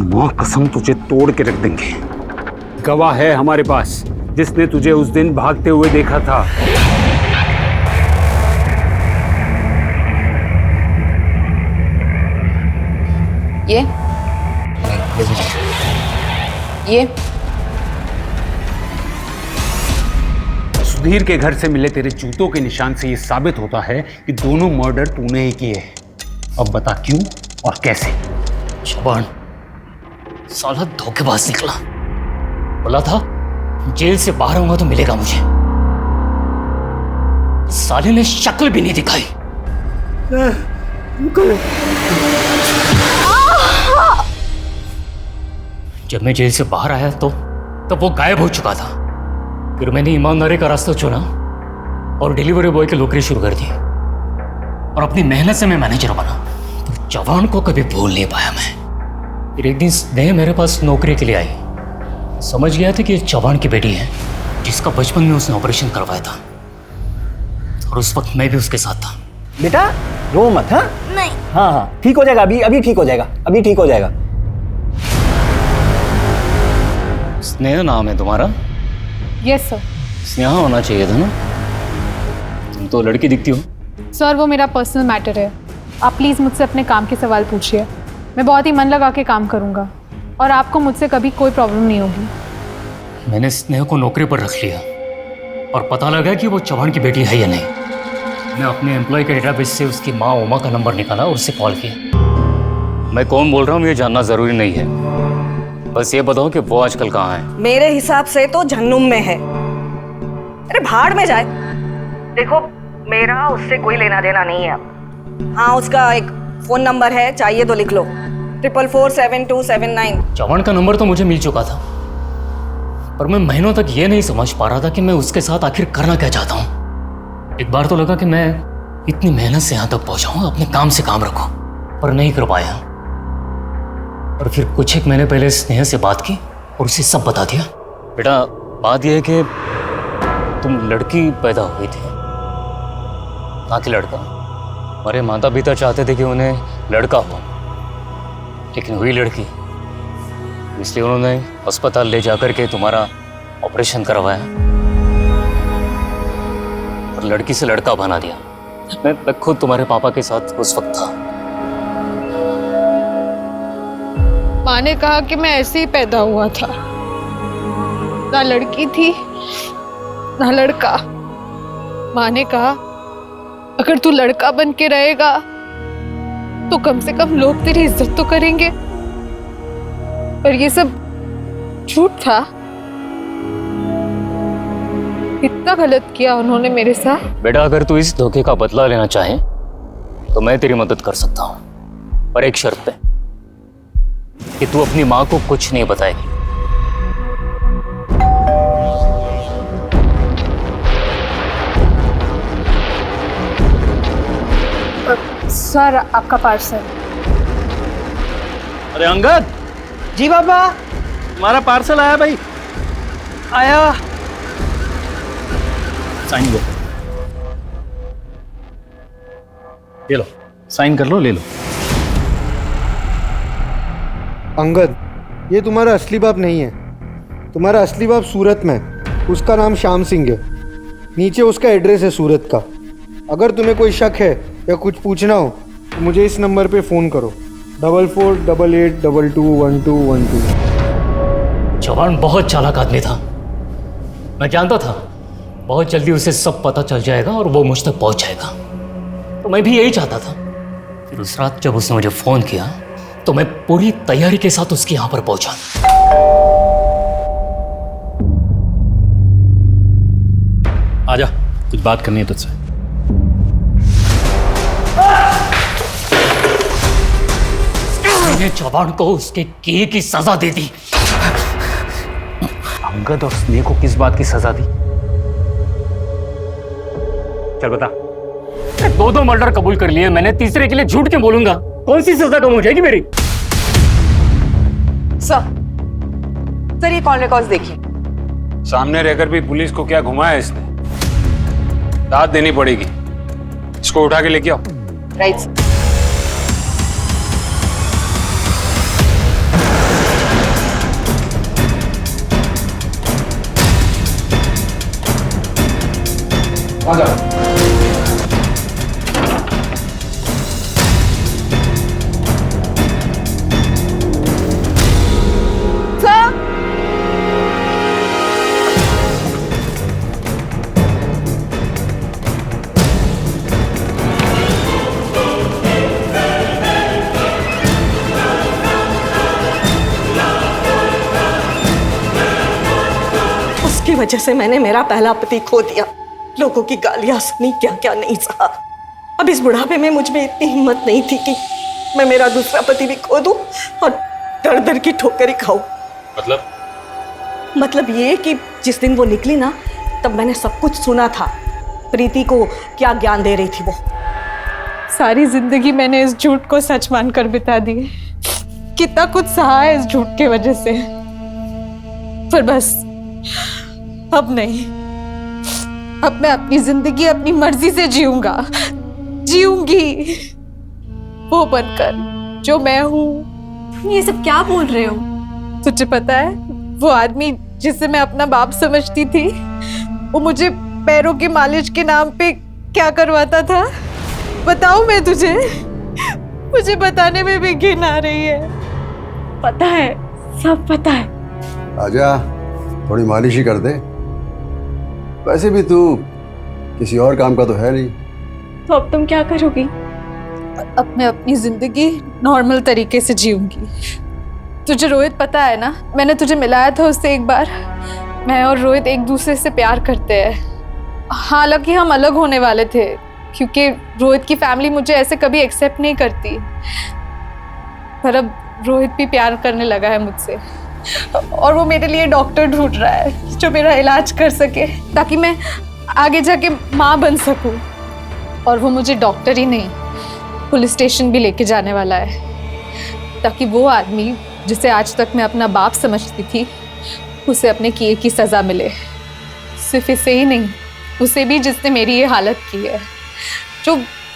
मां कसम तुझे तोड़ के रख देंगे। गवाह है हमारे पास जिसने तुझे उस दिन भागते हुए देखा था।
ये
सुधीर के घर से मिले तेरे जूतों के निशान से ये साबित होता है कि दोनों मर्डर तूने ही किए। अब बता क्यों और कैसे?
शबान साला धोखेबाज निकला। बोला था जेल से बाहर आऊंगा तो मिलेगा मुझे। साले ने शक्ल भी नहीं दिखाई। जब मैं जेल से बाहर आया तो तब वो गायब हो चुका था। फिर मैंने ईमानदारी का रास्ता चुना और डिलीवरी बॉय की नौकरी शुरू कर दी, और अपनी मेहनत से मैं मैनेजर बना। तो जवान को कभी भूल नहीं पाया मैं। फिर एक दिन स्नेह मेरे पास नौकरी के लिए आई।
समझ गया था कि ये चौहान की बेटी है जिसका बचपन में उसने ऑपरेशन करवाया था, और उस वक्त मैं भी उसके साथ था।
बेटा रो मत। हाँ
नहीं।
हाँ हाँ ठीक हो जाएगा, अभी अभी ठीक हो जाएगा, अभी ठीक हो जाएगा।
स्नेहा नाम है तुम्हारा?
Yes sir.
स्नेहा होना चाहिए था ना, तुम तो लड़की दिखती हो।
सर वो मेरा पर्सनल मैटर है, आप प्लीज़ मुझसे अपने काम के सवाल पूछिए। मैं बहुत ही मन लगा के काम करूँगा और आपको मुझसे कभी कोई प्रॉब्लम नहीं होगी।
मैंने स्नेहा को नौकरी पर रख लिया और पता लगा कि वो चौहान की बेटी है या नहीं। मैं अपने एम्प्लॉय के डेटाबेस से उसकी माँ उमा का नंबर निकाला और उससे कॉल किया। मैं कौन बोल रहा हूँ ये जानना ज़रूरी नहीं है, बस ये बताओ कि वो आजकल कहाँ है।
मेरे हिसाब से तो जहन्नुम में है। अरे भाड़ में जाए। देखो मेरा उससे कोई लेना देना नहीं है। हाँ उसका एक फोन नंबर है, चाहिए तो लिख लो, 444727
चौहान का नंबर तो मुझे मिल चुका था, पर मैं महीनों तक ये नहीं समझ पा रहा था कि मैं उसके साथ आखिर करना क्या चाहता हूँ। एक बार तो लगा कि मैं इतनी मेहनत से यहाँ तक पहुँचा हूँ, अपने काम से काम रखूँ, पर नहीं कर पाया। और फिर कुछ एक महीने पहले स्नेहा से बात की और उसे सब बता दिया। बेटा बात यह है कि तुम लड़की पैदा हुई थी ना कि लड़का। हमारे माता पिता चाहते थे कि उन्हें लड़का हो, लेकिन हुई लड़की, इसलिए उन्होंने अस्पताल ले जाकर के तुम्हारा ऑपरेशन करवाया और लड़की से लड़का बना दिया। मैं खुद तुम्हारे पापा के साथ उस वक्त था।
माँ ने कहा कि मैं ऐसे ही पैदा हुआ था, ना लड़की थी ना लड़का। माँ ने कहा अगर तू लड़का बन के रहेगा तो कम से कम लोग तेरी इज्जत तो करेंगे, पर ये सब झूठ था। इतना गलत किया उन्होंने मेरे साथ।
बेटा अगर तू इस धोखे का बदला लेना चाहे तो मैं तेरी मदद कर सकता हूँ, पर एक शर्त पे कि तू अपनी माँ को कुछ नहीं बताएगी।
सर आपका पार्सल।
अरे अंगद। जी बाबा। हमारा पार्सल आया भाई, आया।
साइन लो, ले लो, साइन कर लो, ले लो।
अंगद, ये तुम्हारा असली बाप नहीं है। तुम्हारा असली बाप सूरत में, उसका नाम श्याम सिंह है। नीचे उसका एड्रेस है सूरत का। अगर तुम्हें कोई शक है या कुछ पूछना हो तो मुझे इस नंबर पे फ़ोन करो, 4488221212।
चौहान बहुत चालाक आदमी था, मैं जानता था बहुत जल्दी उसे सब पता चल जाएगा और वो मुझ तक पहुंच जाएगा, तो मैं भी यही चाहता था। फिर उस रात जब उसने मुझे फ़ोन किया तो मैं पूरी तैयारी के साथ उसके यहाँ पर पहुंचा।
आजा, कुछ बात करनी है तुझसे।
मैंने चौहान को उसके किए की सजा दे दी।
अंगद और स्नेह को किस बात की सजा दी? चल बता।
दो मर्डर कबूल कर लिए मैंने, तीसरे के लिए झूठ क्यों बोलूंगा? कौन सी सजा कम हो जाएगी मेरी?
सर ये कॉल रिकॉर्ड्स देखिए।
सामने रहकर भी पुलिस को क्या घुमाया इसने? दाद देनी पड़ेगी। इसको उठा के लेके आओ।
Right sir. उसकी वजह से मैंने मेरा पहला पति खो दिया, लोगों की गालियां सुनी, क्या क्या नहीं सहा। अब इस बुढ़ापे में मुझ में इतनी हिम्मत नहीं थी कि मैं मेरा दूसरा पति भी खो दूं और दर दर की ठोकर ही खाऊं। मतलब ये कि जिस दिन वो निकली ना, तब मैंने सब कुछ सुना था। प्रीति को क्या ज्ञान दे रही थी वो।
सारी जिंदगी मैंने इस झूठ को सच मानकर बिता दी। कितना कुछ सहा है इस झूठ के वजह से। पर बस अब नहीं। अब मैं अपनी जिंदगी अपनी मर्जी से जीऊंगी वो बनकर जो मैं हूँ।
ये सब क्या बोल रहे हो?
तुझे पता है वो आदमी जिसे मैं अपना बाप समझती थी, वो मुझे पैरों की मालिश के नाम पे क्या करवाता था? बताऊं मैं तुझे? मुझे बताने में भी घिन आ रही है।
पता है, सब पता है।
आजा, थोड़ी मालिश ही कर दे। वैसे भी तू किसी और काम का तो है नहीं।
तो अब तुम क्या करोगी?
अब मैं अपनी जिंदगी नॉर्मल तरीके से जीऊंगी। तुझे रोहित पता है ना, मैंने तुझे मिलाया था उससे एक बार। मैं और रोहित एक दूसरे से प्यार करते हैं। हालांकि हम अलग होने वाले थे क्योंकि रोहित की फैमिली मुझे ऐसे कभी एक्सेप्ट नहीं करती। पर अब रोहित भी प्यार करने लगा है मुझसे और वो मेरे लिए डॉक्टर ढूंढ रहा है जो मेरा इलाज कर सके ताकि मैं आगे जाके माँ बन सकूं। और वो मुझे डॉक्टर ही नहीं, पुलिस स्टेशन भी लेके जाने वाला है ताकि वो आदमी जिसे आज तक मैं अपना बाप समझती थी उसे अपने किए की सज़ा मिले। सिर्फ इसे ही नहीं, उसे भी जिसने मेरी ये हालत की है,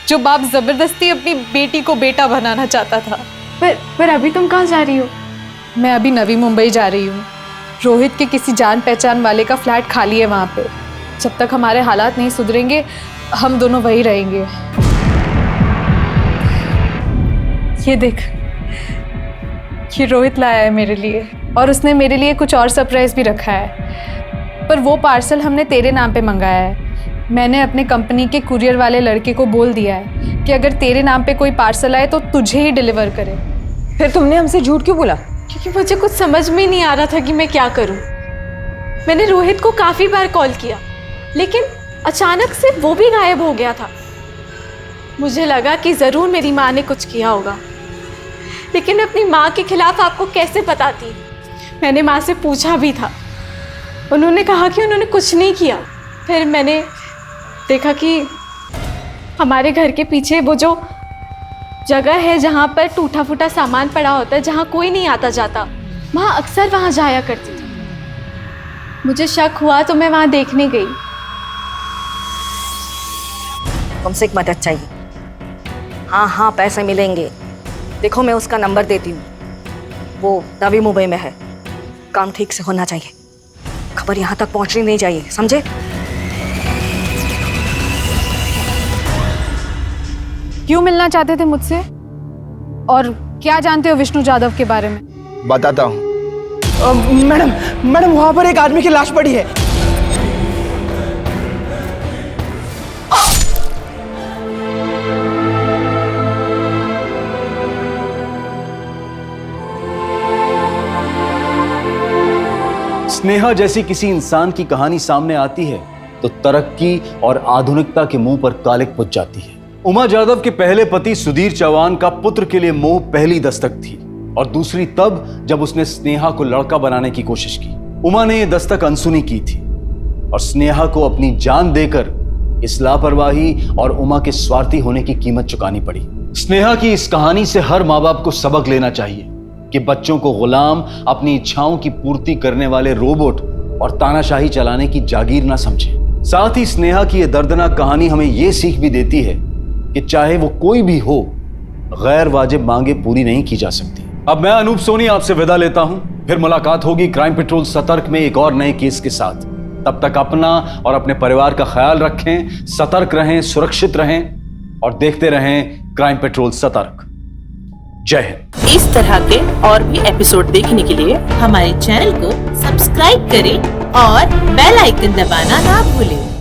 जो बाप ज़बरदस्ती अपनी बेटी को बेटा बनाना चाहता था।
पर अभी तुम कहाँ जा रही हो?
मैं अभी नवी मुंबई जा रही हूँ। रोहित के किसी जान पहचान वाले का फ्लैट खाली है वहाँ पे। जब तक हमारे हालात नहीं सुधरेंगे हम दोनों वहीं रहेंगे। ये देख, ये रोहित लाया है मेरे लिए और उसने मेरे लिए कुछ और सरप्राइज भी रखा है। पर वो पार्सल हमने तेरे नाम पे मंगाया है। मैंने अपने कंपनी के कुरियर वाले लड़के को बोल दिया है कि अगर तेरे नाम पे कोई पार्सल आए तो तुझे ही डिलीवर करे।
फिर तुमने हमसे झूठ क्यों बोला?
क्योंकि मुझे कुछ समझ में नहीं आ रहा था कि मैं क्या करूं। मैंने रोहित को काफी बार कॉल किया लेकिन अचानक से वो भी गायब हो गया था। मुझे लगा कि जरूर मेरी माँ ने कुछ किया होगा, लेकिन अपनी माँ के खिलाफ आपको कैसे बताती? मैंने माँ से पूछा भी था, उन्होंने कहा कि उन्होंने कुछ नहीं किया। फिर मैंने देखा कि हमारे घर के पीछे वो जो जगह है जहाँ पर टूटा फूटा सामान पड़ा होता है, जहाँ कोई नहीं आता जाता, माँ अक्सर वहाँ जाया करती थी। मुझे शक हुआ तो मैं वहाँ देखने गई।
तुमसे एक मदद चाहिए। हाँ, पैसे मिलेंगे। देखो मैं उसका नंबर देती हूँ, वो नवी मुंबई में है। काम ठीक से होना चाहिए, खबर यहाँ तक पहुँचनी नहीं चाहिए, समझे?
क्यों मिलना चाहते थे मुझसे और क्या जानते हो विष्णु जाधव के बारे में?
बताता हूँ। मैडम वहां पर एक आदमी की लाश पड़ी है।
स्नेहा जैसी किसी इंसान की कहानी सामने आती है तो तरक्की और आधुनिकता के मुंह पर कालिक पुज जाती है। उमा जाधव के पहले पति सुधीर चौहान का पुत्र के लिए मोह पहली दस्तक थी और दूसरी तब जब उसने स्नेहा को लड़का बनाने की कोशिश की। उमा ने यह दस्तक अनसुनी की थी और स्नेहा को अपनी जान देकर इस लापरवाही और उमा के स्वार्थी होने की कीमत चुकानी पड़ी। स्नेहा की इस कहानी से हर माँ बाप को सबक लेना चाहिए कि बच्चों को गुलाम, अपनी इच्छाओं की पूर्ति करने वाले रोबोट और तानाशाही चलाने की जागीर ना समझें। साथ ही स्नेहा की यह दर्दनाक कहानी हमें यह सीख भी देती है कि चाहे वो कोई भी हो, गैर वाजिब मांगे पूरी नहीं की जा सकती। अब मैं अनूप सोनी आपसे विदा लेता हूं, फिर मुलाकात होगी क्राइम पेट्रोल सतर्क में एक और नए केस के साथ। तब तक अपना और अपने परिवार का ख्याल रखें, सतर्क रहें, सुरक्षित रहें और देखते रहें क्राइम पेट्रोल सतर्क। जय हिंद।
इस तरह के और भी एपिसोड देखने के लिए हमारे चैनल को सब्सक्राइब करें और बेल आइकन दबाना ना भूलें।